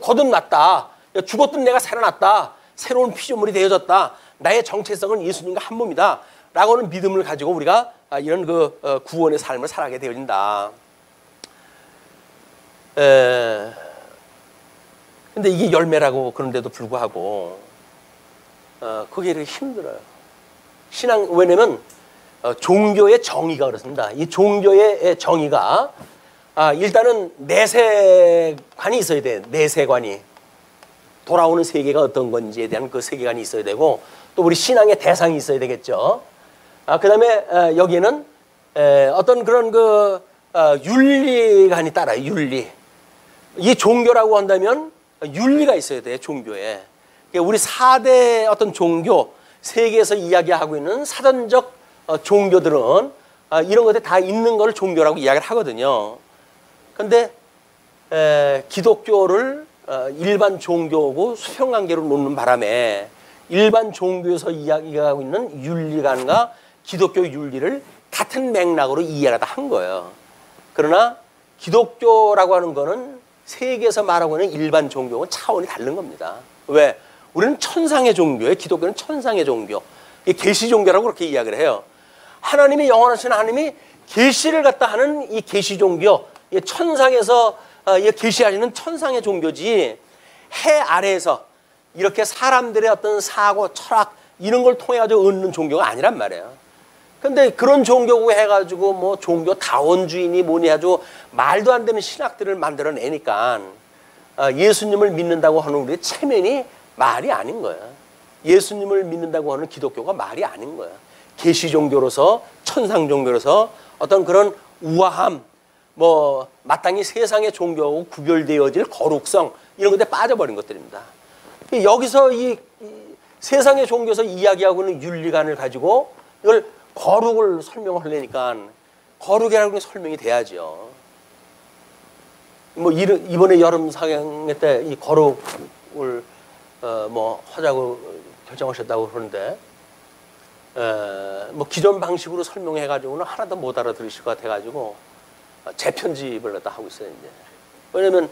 거듭났다. 죽었던 내가 살아났다. 새로운 피조물이 되어졌다. 나의 정체성은 예수님과 한 몸이다. 라고 하는 믿음을 가지고 우리가 이런 그 구원의 삶을 살아가게 되어진다. 근데 이게 열매라고 그런데도 불구하고 그게 이렇게 힘들어요. 신앙, 왜냐면 종교의 정의가 그렇습니다. 이 종교의 정의가 일단은 내세관이 있어야 돼요. 내세관이. 돌아오는 세계가 어떤 건지에 대한 그 세계관이 있어야 되고 또 우리 신앙의 대상이 있어야 되겠죠. 그 다음에 여기에는 어떤 그런 그 윤리관이 따라요. 윤리. 이 종교라고 한다면 윤리가 있어야 돼요. 종교에. 우리 4대 어떤 종교, 세계에서 이야기하고 있는 사전적 종교들은 이런 것들이 다 있는 걸 종교라고 이야기를 하거든요. 그런데 기독교를 일반 종교고 수평관계로 놓는 바람에 일반 종교에서 이야기하고 있는 윤리관과 기독교 윤리를 같은 맥락으로 이해하다 한 거예요. 그러나 기독교라고 하는 거는 세계에서 말하고 있는 일반 종교는 차원이 다른 겁니다. 왜? 우리는 천상의 종교예요. 기독교는 천상의 종교. 계시 종교라고 그렇게 이야기를 해요. 하나님이 영원하신 하나님이 계시를 갖다 하는 이 계시 종교, 천상에서 계시하시는 천상의 종교지 해 아래에서 이렇게 사람들의 어떤 사고, 철학 이런 걸 통해 가지고 얻는 종교가 아니란 말이에요. 근데 그런 종교고 해가지고 뭐 종교 다원주의니 뭐니 아주 말도 안 되는 신학들을 만들어내니까 예수님을 믿는다고 하는 우리의 체면이 말이 아닌 거야. 예수님을 믿는다고 하는 기독교가 말이 아닌 거야. 계시 종교로서 천상 종교로서 어떤 그런 우아함, 뭐 마땅히 세상의 종교하고 구별되어질 거룩성 이런 것에 빠져버린 것들입니다. 여기서 이 세상의 종교에서 이야기하고 있는 윤리관을 가지고 이걸 거룩을 설명하려니까 거룩이라고 설명이 돼야죠. 뭐 이번에 여름 상해 때 이 거룩을 뭐 하자고 결정하셨다고 그러는데 뭐 기존 방식으로 설명해 가지고는 하나도 못 알아들으실 것 같아 가지고 재편집을 갖다 하고 있어요 이제. 왜냐면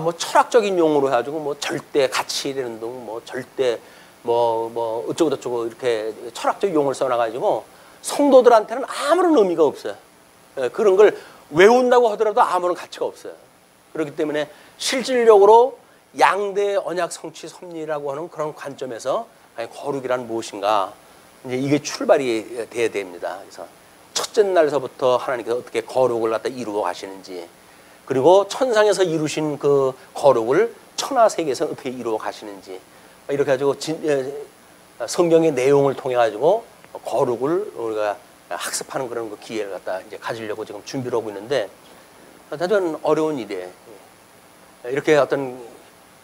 뭐 철학적인 용어로 해가지고 뭐 절대 가치라는 등 뭐 절대 뭐 어쩌고 저쩌고 이렇게 철학적 용어를 써놔가지고 성도들한테는 아무런 의미가 없어요. 그런 걸 외운다고 하더라도 아무런 가치가 없어요. 그렇기 때문에 실질적으로 양대 언약 성취 섭리라고 하는 그런 관점에서 거룩이란 무엇인가 이제 이게 출발이 돼야 됩니다. 그래서 첫째 날서부터 하나님께서 어떻게 거룩을 갖다 이루어 가시는지, 그리고 천상에서 이루신 그 거룩을 천하 세계에서 어떻게 이루어 가시는지, 이렇게 가지고 성경의 내용을 통해 가지고 거룩을 우리가 학습하는 그런 그 기회를 갖다 이제 가지려고 지금 준비를 하고 있는데, 대단히 어려운 일이에요. 이렇게 어떤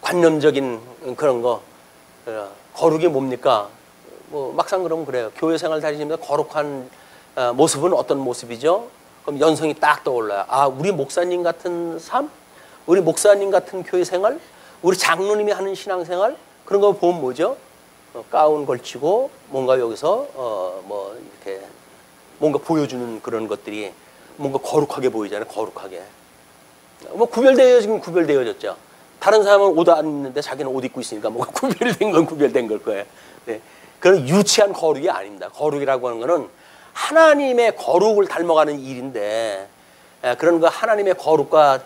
관념적인 그런 거, 거룩이 뭡니까? 뭐 막상 그러면 그래요. 교회 생활 다니시면서 거룩한 모습은 어떤 모습이죠? 그럼 연성이 딱 떠올라요. 아, 우리 목사님 같은 삶? 우리 목사님 같은 교회 생활? 우리 장로님이 하는 신앙생활? 그런 거 보면 뭐죠? 가운 걸치고 뭔가 여기서 뭐 이렇게 뭔가 보여주는 그런 것들이 뭔가 거룩하게 보이잖아요. 거룩하게. 뭐 지금 구별되어졌죠. 다른 사람은 옷 안 입는데 자기는 옷 입고 있으니까 뭔가 구별된 건 구별된 걸 거예요. 네. 그런 유치한 거룩이 아닙니다. 거룩이라고 하는 거는 하나님의 거룩을 닮아가는 일인데, 그런 거 하나님의 거룩과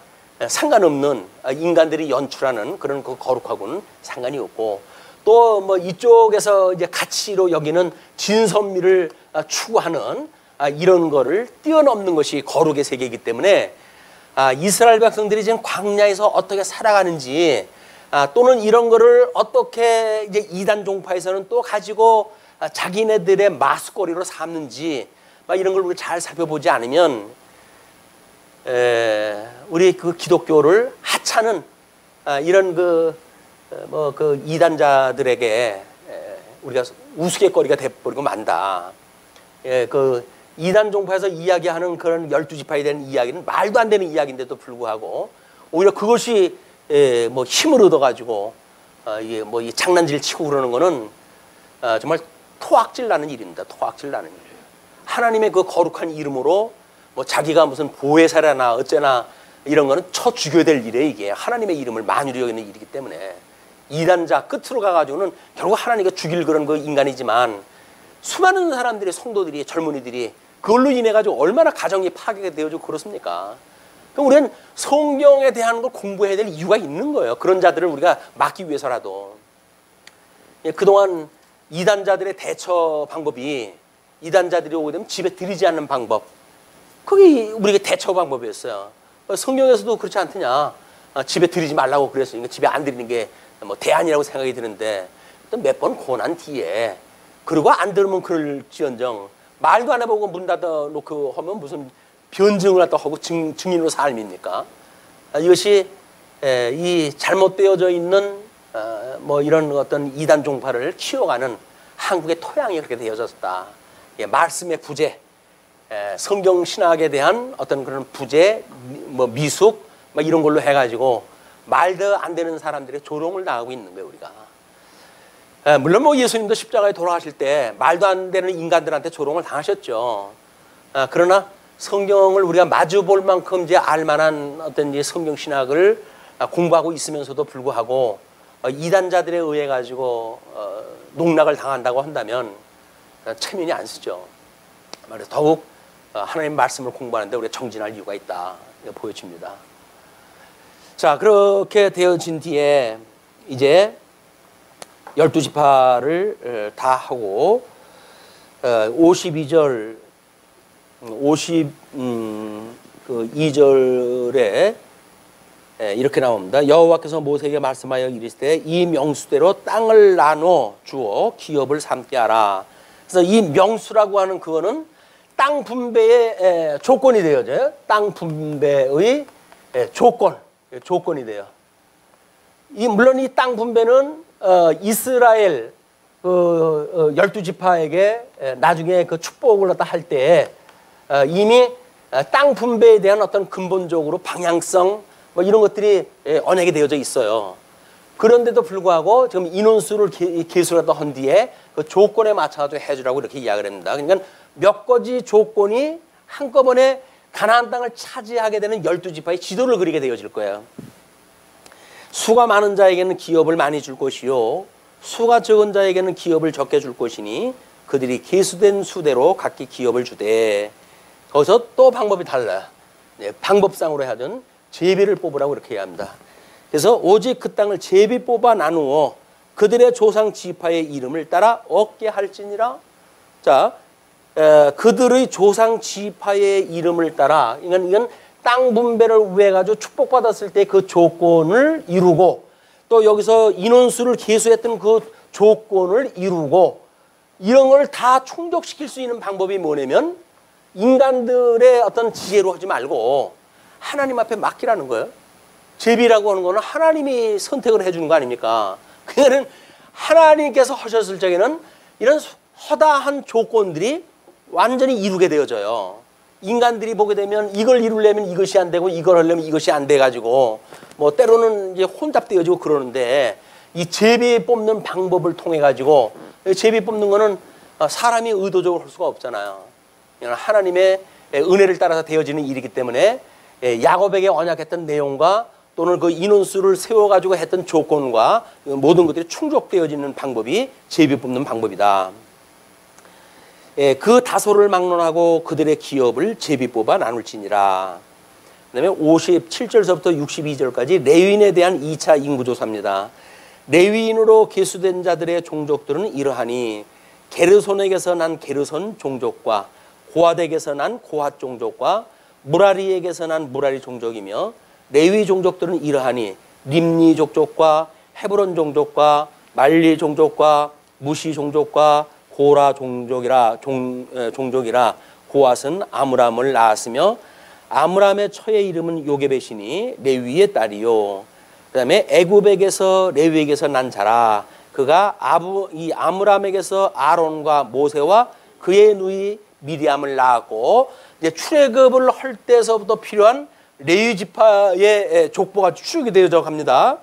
상관없는 인간들이 연출하는 그런 그 거룩하고는 상관이 없고, 또 뭐 이쪽에서 이제 가치로 여기는 진선미를 추구하는 이런 거를 뛰어넘는 것이 거룩의 세계이기 때문에, 이스라엘 백성들이 지금 광야에서 어떻게 살아가는지, 또는 이런 거를 어떻게 이제 이단 종파에서는 또 가지고 자기네들의 마스거리로 삼는지, 이런 걸 우리 잘 살펴보지 않으면 우리 그 기독교를 하찮은 이런 그 이단자들에게 우리가 우스갯거리가 돼버리고 만다. 그 이단 종파에서 이야기하는 그런 12지파에 대한 이야기는 말도 안 되는 이야기인데도 불구하고 오히려 그것이 뭐 힘을 얻어가지고 이게 뭐 이 장난질 치고 그러는 거는 정말 토악질 나는 일입니다. 토악질 나는 일. 하나님의 그 거룩한 이름으로 뭐 자기가 무슨 보혜사라나 어쩌나 이런 거는 쳐 죽여야 될 일이에요. 이게 하나님의 이름을 만유로 여기는 일이기 때문에 이단자 끝으로 가가지고는 결국 하나님과 죽일 그런 그 인간이지만, 수많은 사람들이, 성도들이, 젊은이들이 그걸로 인해 가지고 얼마나 가정이 파괴가 되어지고 그렇습니까? 그럼 우리는 성경에 대한 걸 공부해야 될 이유가 있는 거예요. 그런 자들을 우리가 막기 위해서라도. 그동안 이단자들의 대처 방법이, 이단자들이 오게 되면 집에 들이지 않는 방법, 그게 우리가 대처 방법이었어요. 성경에서도 그렇지 않더냐. 집에 들이지 말라고 그랬으니까 집에 안 들이는 게 뭐 대안이라고 생각이 드는데, 몇 번 고난 뒤에 그리고 안 들으면 그럴지언정 말도 안 해보고 문 닫아놓고 하면 무슨 변증을 갖다 하고 증인으로 삶입니까? 이것이 이 잘못되어져 있는 뭐 이런 어떤 이단 종파를 키워가는 한국의 토양이 그렇게 되어졌다. 말씀의 부재, 성경 신학에 대한 어떤 그런 부재, 뭐 미숙, 뭐 이런 걸로 해가지고 말도 안 되는 사람들의 조롱을 당하고 있는 거예요, 우리가. 물론 뭐 예수님도 십자가에 돌아가실 때 말도 안 되는 인간들한테 조롱을 당하셨죠. 그러나 성경을 우리가 마주 볼 만큼 이제 알만한 어떤 이제 성경 신학을 공부하고 있으면서도 불구하고 이단자들에 의해 가지고 농락을 당한다고 한다면 체면이 안 쓰죠. 그래서 더욱 하나님 말씀을 공부하는데 우리가 정진할 이유가 있다, 보여집니다. 자, 그렇게 되어진 뒤에 이제 12지파를 다 하고 52절 52절에 이렇게 나옵니다. 여호와께서 모세에게 말씀하여 이르시되 이 명수대로 땅을 나눠 주어 기업을 삼게 하라. 그래서 이 명수라고 하는 그거는 땅 분배의 조건이 되어져요. 땅 분배의 조건이 돼요. 물론 이 땅 분배는 이스라엘 12지파에게 나중에 그 축복을 갖다 할 때 이미 땅 분배에 대한 어떤 근본적으로 방향성 뭐 이런 것들이 언약이 되어져 있어요. 그런데도 불구하고 지금 인원수를 계수하다 한 뒤에 그 조건에 맞춰서 해주라고 이렇게 이야기를 합니다. 그러니까 몇 가지 조건이 한꺼번에 가나안 땅을 차지하게 되는 12지파의 지도를 그리게 되어질 거예요. 수가 많은 자에게는 기업을 많이 줄 것이요, 수가 적은 자에게는 기업을 적게 줄 것이니 그들이 계수된 수대로 각기 기업을 주되. 거기서 또 방법이 달라요. 네, 방법상으로 하든 제비를 뽑으라고 이렇게 해야 합니다. 그래서 오직 그 땅을 제비 뽑아 나누어 그들의 조상 지파의 이름을 따라 얻게 할지니라. 자, 그들의 조상 지파의 이름을 따라, 이건 땅 분배를 위해 가지고 축복받았을 때 그 조건을 이루고, 또 여기서 인원수를 계수했던 그 조건을 이루고, 이런 걸 다 충족시킬 수 있는 방법이 뭐냐면 인간들의 어떤 지혜로 하지 말고 하나님 앞에 맡기라는 거예요. 제비라고 하는 거는 하나님이 선택을 해주는 거 아닙니까? 그거는 하나님께서 하셨을 적에는 이런 허다한 조건들이 완전히 이루게 되어져요. 인간들이 보게 되면 이걸 이루려면 이것이 안 되고 이걸 하려면 이것이 안 돼가지고 뭐 때로는 이제 혼잡되어지고 그러는데, 이 제비 뽑는 방법을 통해 가지고, 제비 뽑는 거는 사람이 의도적으로 할 수가 없잖아요. 하나님의 은혜를 따라서 되어지는 일이기 때문에 야곱에게 언약했던 내용과 또는 그 인원수를 세워가지고 했던 조건과 모든 것들이 충족되어지는 방법이 제비 뽑는 방법이다. 그 다소를 막론하고 그들의 기업을 제비 뽑아 나눌지니라. 그 다음에 57절서부터 62절까지 레위인에 대한 2차 인구조사입니다. 레위인으로 계수된 자들의 종족들은 이러하니 게르손에게서 난 게르손 종족과 고핫에게서 난 고핫 종족과 무라리에게서 난 무라리 종족이며, 레위 종족들은 이러하니 림니 종족과 헤브론 종족과 말리 종족과 무시 종족과 고라 종족이라. 고핫은 아므람을 낳았으며 아므람의 처의 이름은 요게벳이니 레위의 딸이요. 그 다음에 애굽에게서 레위에게서 난 자라. 그가 이 아므람에게서 아론과 모세와 그의 누이 미리암을 낳았고, 이제 출애굽을 할 때서부터 필요한 레위 지파의 족보가 추측이 되어져 갑니다.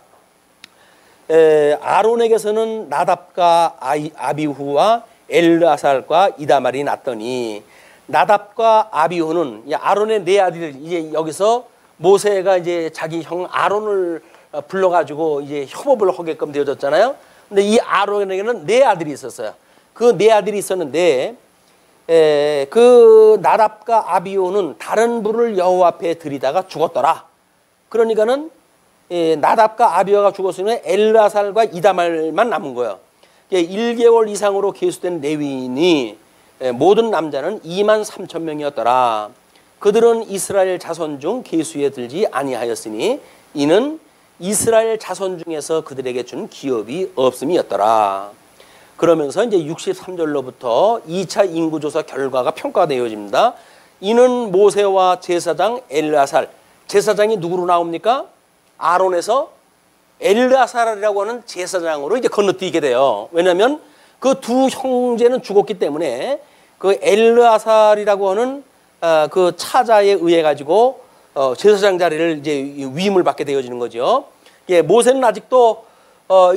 아론에게서는 나답과 아비후와 엘르아살과 이다말이 낳더니, 나답과 아비후는 아론의 네 아들, 이제 여기서 모세가 이제 자기 형 아론을 불러가지고 이제 협업을 하게끔 되어졌잖아요. 근데 이 아론에게는 네 아들이 있었어요. 그 네 아들이 있었는데, 그 나답과 아비후는 다른 불을 여호와 앞에 들이다가 죽었더라. 그러니까는 나답과 아비후가 죽었으면 엘르아살과 이다말만 남은 거예요. 1개월 이상으로 계수된 레위인이 모든 남자는 23,000명이었더라. 그들은 이스라엘 자손 중 계수에 들지 아니하였으니 이는 이스라엘 자손 중에서 그들에게 준 기업이 없음이었더라. 그러면서 이제 63절로부터 2차 인구조사 결과가 평가되어집니다. 이는 모세와 제사장 엘르아살, 제사장이 누구로 나옵니까? 아론에서 엘르아살이라고 하는 제사장으로 이제 건너뛰게 돼요. 왜냐하면 그 두 형제는 죽었기 때문에 그 엘르아살이라고 하는 그 차자에 의해 가지고 제사장 자리를 이제 위임을 받게 되어지는 거죠. 예, 모세는 아직도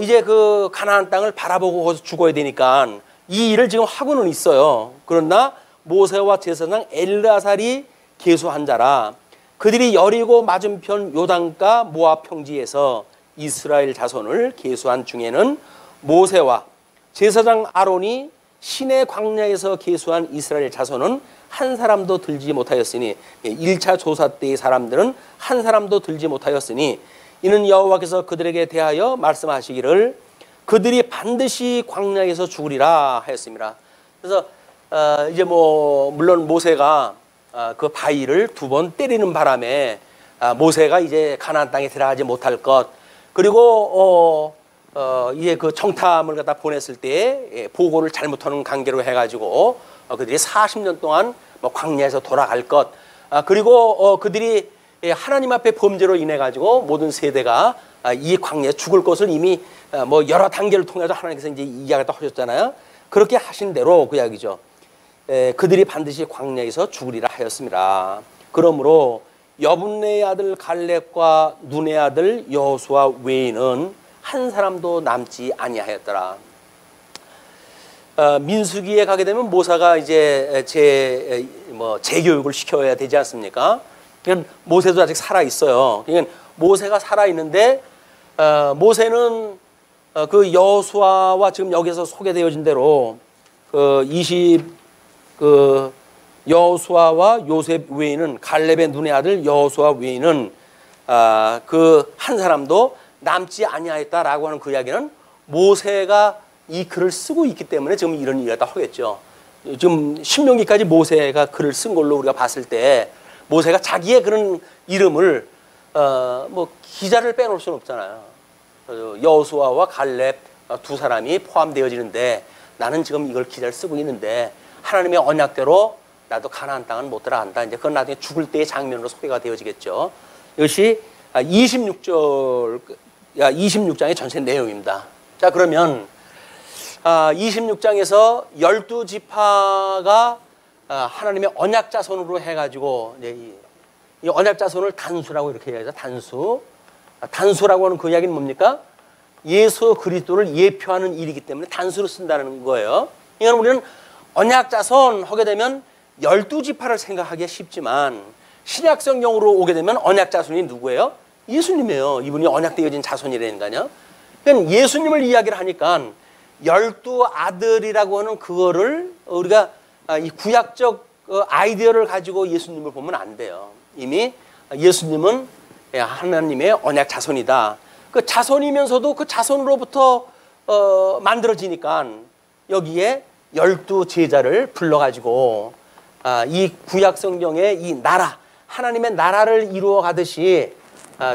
이제 그 가나안 땅을 바라보고 거기서 죽어야 되니까 이 일을 지금 하고는 있어요. 그러나 모세와 제사장 엘르아살이 계수한 자라. 그들이 여리고 맞은편 요단가 모압 평지에서 이스라엘 자손을 계수한 중에는 모세와 제사장 아론이 시내 광야에서 계수한 이스라엘 자손은 한 사람도 들지 못하였으니, 1차 조사 때의 사람들은 한 사람도 들지 못하였으니 이는 여호와께서 그들에게 대하여 말씀하시기를 그들이 반드시 광야에서 죽으리라 하였습니다. 그래서 이제 뭐 물론 모세가 그 바위를 2번 때리는 바람에 모세가 이제 가나안 땅에 들어가지 못할 것, 그리고 이제 그 정탐을 갖다 보냈을 때 보고를 잘못하는 관계로 해가지고 그들이 40년 동안 뭐 광야에서 돌아갈 것, 그리고 그들이 하나님 앞에 범죄로 인해 가지고 모든 세대가 이 광야에 죽을 것을 이미 뭐 여러 단계를 통해서 하나님께서 이제 이야기를 하셨잖아요. 그렇게 하신 대로 그 이야기죠. 그들이 반드시 광야에서 죽으리라 하였습니다. 그러므로 여분네의 아들 갈렙과 눈의 아들 여호수아 외에는 한 사람도 남지 아니하였더라. 민수기에 가게 되면 모세가 이제 재교육을 시켜야 되지 않습니까? 그러니까 모세도 아직 살아 있어요. 그러니까 모세가 살아 있는데 모세는 그 여호수아와 지금 여기서 소개되어진 대로 여호수아와 요셉 외에는 갈렙의 눈의 아들 여호수아 외에는 그 한 사람도 남지 아니하였다라고 하는 그 이야기는 모세가 이 글을 쓰고 있기 때문에 지금 이런 이야기가 다 하겠죠. 지금 신명기까지 모세가 글을 쓴 걸로 우리가 봤을 때 모세가 자기의 그런 이름을 기자를 빼놓을 수는 없잖아요. 여호수아와 갈렙 두 사람이 포함되어지는데 나는 지금 이걸 기자를 쓰고 있는데 하나님의 언약대로 나도 가나안 땅은 못 들어간다. 이제 그건 나중에 죽을 때의 장면으로 소개가 되어지겠죠. 이것이 26장의 전체 내용입니다. 자, 그러면 26장에서 12지파가 하나님의 언약 자손으로 해가지고 이 언약 자손을 단수라고 이렇게 얘기하죠. 단수라고 하는 그 이야기는 뭡니까? 예수 그리스도를 예표하는 일이기 때문에 단수로 쓴다는 거예요. 이건 우리는 언약 자손 하게 되면 12지파를 생각하기가 쉽지만 신약 성경으로 오게 되면 언약 자손이 누구예요? 예수님이에요. 이분이 언약되어진 자손이라니까요. 그러니까 예수님을 이야기를 하니까 12아들이라고 하는 그거를 우리가 이 구약적 아이디어를 가지고 예수님을 보면 안 돼요. 이미 예수님은 하나님의 언약 자손이다. 그 자손이면서도 그 자손으로부터 만들어지니까 여기에 12제자를 불러가지고 이 구약 성경의 이 나라, 하나님의 나라를 이루어 가듯이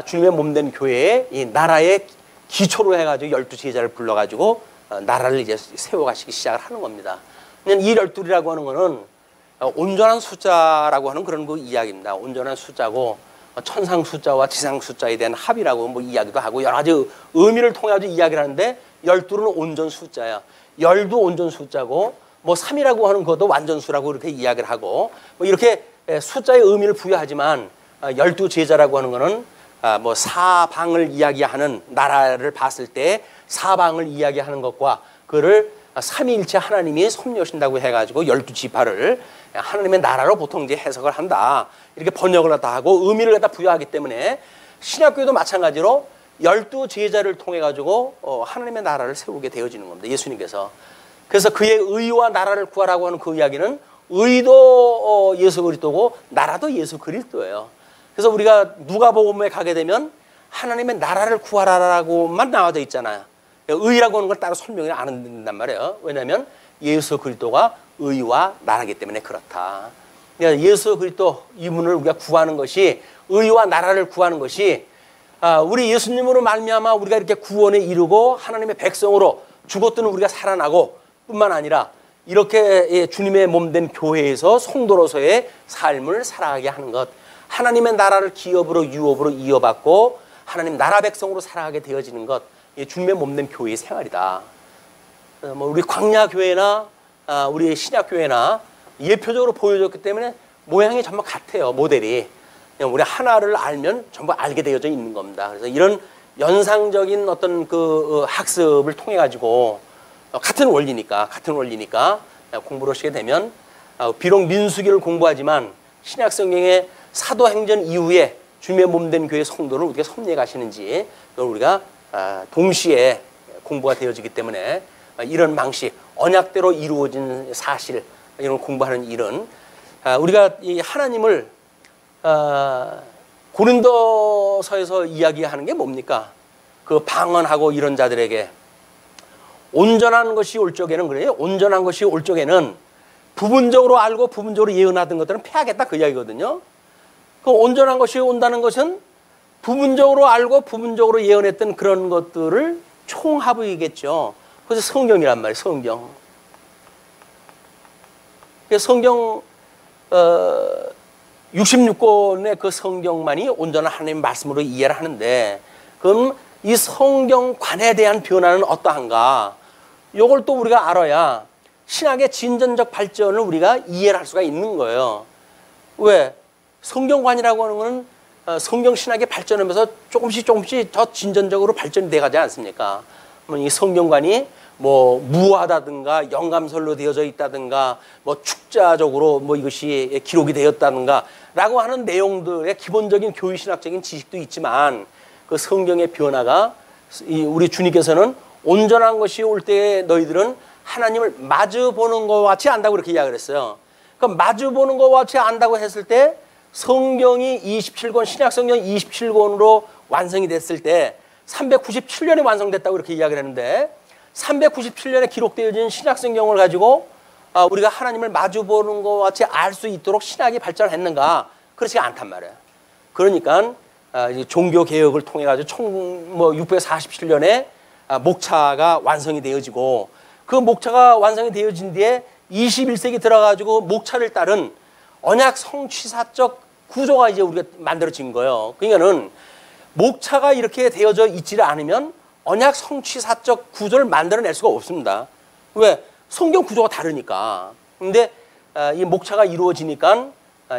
주님의 몸된 교회에 이 나라의 기초로 해가지고 12제자를 불러가지고 나라를 이제 세워가시기 시작을 하는 겁니다. 이 12이라고 하는 거는 온전한 숫자라고 하는 그런 그 이야기입니다. 온전한 숫자고 천상 숫자와 지상 숫자에 대한 합이라고 뭐 이야기도 하고 여러 가지 의미를 통해 가지고 이야기를 하는데 12는 온전 숫자야. 열도 온전 숫자고 뭐 3이라고 하는 것도 완전수라고 이렇게 이야기를 하고 뭐 이렇게 숫자의 의미를 부여하지만 12제자라고 하는 거는 뭐 사방을 이야기하는 나라를 봤을 때 사방을 이야기하는 것과 그를 삼위일체 하나님이 섭리하신다고 해가지고 12지파를 하나님의 나라로 보통 이제 해석을 한다. 이렇게 번역을 갖다 하고 의미를 갖다 부여하기 때문에 신약교회도 마찬가지로 12제자를 통해 가지고 하나님의 나라를 세우게 되어지는 겁니다. 예수님께서. 그래서 그의 의와 나라를 구하라고 하는 그 이야기는 의도 예수 그리스도고 나라도 예수 그리스도예요. 그래서 우리가 누가복음에 가게 되면 하나님의 나라를 구하라라고만 나와져 있잖아요. 의라고 하는 걸 따로 설명을 안 한단 말이에요. 왜냐하면 예수 그리스도가 의와 나라기 때문에 그렇다. 그러니까 예수 그리스도 이분을 우리가 구하는 것이 의와 나라를 구하는 것이 우리 예수님으로 말미암아 우리가 이렇게 구원에 이르고 하나님의 백성으로 죽었던 우리가 살아나고 뿐만 아니라 이렇게 주님의 몸된 교회에서 성도로서의 삶을 살아가게 하는 것, 하나님의 나라를 기업으로 유업으로 이어받고 하나님 나라 백성으로 살아가게 되어지는 것, 주님의 몸된 교회의 생활이다. 뭐 우리 광야 교회나 우리 신약 교회나 예표적으로 보여줬기 때문에 모양이 정말 같아요. 모델이. 그냥 우리 하나를 알면 전부 알게 되어져 있는 겁니다. 그래서 이런 연상적인 어떤 그 학습을 통해 가지고 같은 원리니까 공부를 하시게 되면 비록 민수기를 공부하지만 신약 성경의 사도행전 이후에 주님의 몸된 교회 성도를 어떻게 섭리해 가시는지 우리가 동시에 공부가 되어지기 때문에 이런 방식, 언약대로 이루어진 사실 이런 공부하는 일은 우리가 이 하나님을 고린도서에서 이야기하는 게 뭡니까? 그 방언하고 이런 자들에게 온전한 것이 올 적에는 그래요. 온전한 것이 올 적에는 부분적으로 알고 부분적으로 예언하던 것들은 패하겠다 그 이야기거든요. 그 온전한 것이 온다는 것은 부분적으로 알고 부분적으로 예언했던 그런 것들을 총합이겠죠. 그래서 성경이란 말이에요. 성경. 성경 66권의 그 성경만이 온전한 하나님의 말씀으로 이해를 하는데 그럼 이 성경관에 대한 변화는 어떠한가? 이걸 또 우리가 알아야 신학의 진전적 발전을 우리가 이해를 할 수가 있는 거예요. 왜? 성경관이라고 하는 것은 성경 신학이 발전하면서 조금씩 더 진전적으로 발전이 돼가지 않습니까? 이 성경관이 뭐 무하다든가 영감설로 되어져 있다든가 뭐 축자적으로 뭐 이것이 기록이 되었다든가 라고 하는 내용들의 기본적인 교리신학적인 지식도 있지만 그 성경의 변화가 우리 주님께서는 온전한 것이 올 때에 너희들은 하나님을 마주 보는 것과 같이 안다고 그렇게 이야기를 했어요. 그럼 마주 보는 것과 같이 안다고 했을 때 성경이 27권, 신약성경 27권으로 완성이 됐을 때 397년에 완성됐다고 이렇게 이야기를 했는데 397년에 기록되어진 신약성경을 가지고 우리가 하나님을 마주보는 것과 같이 알 수 있도록 신학이 발전했는가? 그렇지 않단 말이에요. 그러니까 종교개혁을 통해 가지고 647년에 목차가 완성이 되어지고 그 목차가 완성이 되어진 뒤에 21세기 들어가지고 목차를 따른 언약 성취사적 구조가 이제 우리가 만들어진 거예요. 그러니까는 목차가 이렇게 되어져 있지를 않으면 언약 성취사적 구조를 만들어낼 수가 없습니다. 왜? 성경 구조가 다르니까. 근데 이 목차가 이루어지니까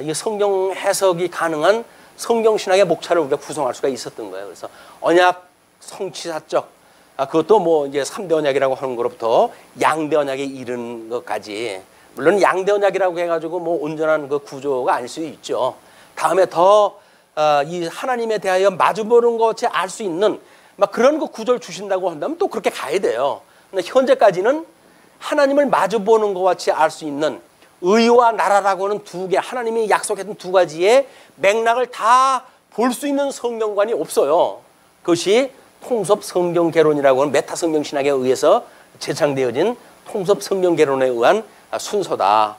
이 성경 해석이 가능한 성경 신학의 목차를 우리가 구성할 수가 있었던 거예요. 그래서 언약 성취사적 그것도 뭐 이제 3대 언약이라고 하는 것부터 양대 언약에 이르는 것까지 물론 양대 언약이라고 해가지고 뭐 온전한 그 구조가 아닐 수 있죠. 다음에 더 이 하나님에 대하여 마주보는 것이 알 수 있는 막 그런 그 구조를 주신다고 한다면 또 그렇게 가야 돼요. 근데 현재까지는 하나님을 마주보는 것 같이 알 수 있는 의와 나라라고 하는 두 개, 하나님이 약속했던 두 가지의 맥락을 다 볼 수 있는 성경관이 없어요. 그것이 통섭 성경개론이라고 하는 메타 성경신학에 의해서 제창되어진 통섭 성경개론에 의한 순서다.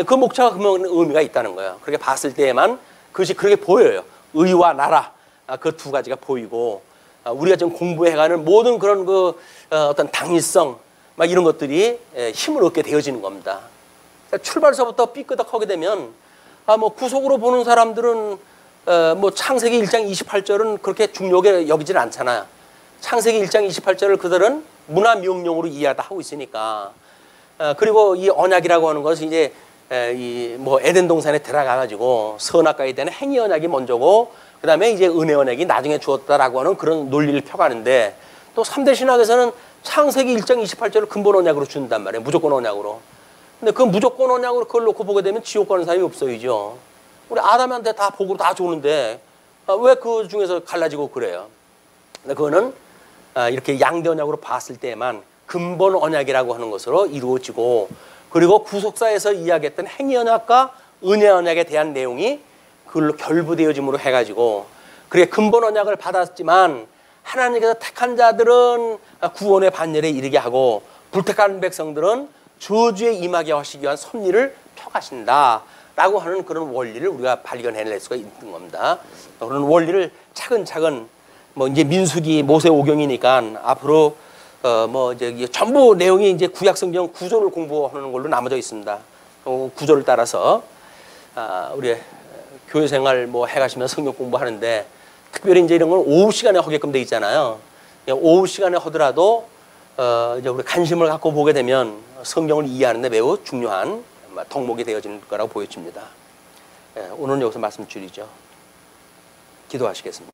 그 목차가 그런 의미가 있다는 거예요. 그렇게 봤을 때에만 그것이 그렇게 보여요. 의와 나라 그 두 가지가 보이고 우리가 지금 공부해가는 모든 그런 그 어떤 당위성 막 이런 것들이 힘을 얻게 되어지는 겁니다. 출발서부터 삐끄덕하게 되면 뭐 구속으로 보는 사람들은 뭐 창세기 1장 28절은 그렇게 중요하게 여기질 않잖아요. 창세기 1장 28절을 그들은 문화 명령으로 이해하다 하고 있으니까. 그리고 이 언약이라고 하는 것은 이제 이 뭐 에덴 동산에 들어가가지고 선악과에 대한 행위 언약이 먼저고 그 다음에 이제 은혜 언약이 나중에 주었다라고 하는 그런 논리를 펴가는데 또 3대 신학에서는 창세기 1장 28절을 근본 언약으로 준단 말이에요. 무조건 언약으로. 근데 그 무조건 언약으로 그걸 놓고 보게 되면 지옥 가는 사람이 없어이죠. 우리 아담한테 다 복으로 다 주는데 왜 그 중에서 갈라지고 그래요? 근데 그거는 이렇게 양대 언약으로 봤을 때만 근본 언약이라고 하는 것으로 이루어지고 그리고 구속사에서 이야기했던 행위 언약과 은혜 언약에 대한 내용이 그걸로 결부되어짐으로 해가지고 그래 근본 언약을 받았지만 하나님께서 택한 자들은 구원의 반열에 이르게 하고 불택한 백성들은 저주에 임하게 하시기 위한 섭리를 펴가신다라고 하는 그런 원리를 우리가 발견해낼 수가 있는 겁니다. 그런 원리를 차근차근 뭐 이제 민수기 모세오경이니까 앞으로 뭐 이제 전부 내용이 이제 구약성경 구조를 공부하는 걸로 나눠져 있습니다. 구조를 따라서 우리 교회생활 뭐 해가시면 성경 공부하는데 특별히 이제 이런 건 오후 시간에 하게끔 돼 있잖아요. 오후 시간에 하더라도 이제 우리 관심을 갖고 보게 되면 성경을 이해하는데 매우 중요한 덕목이 되어지는 거라고 보여집니다. 오늘은 여기서 말씀 줄이죠. 기도하시겠습니다.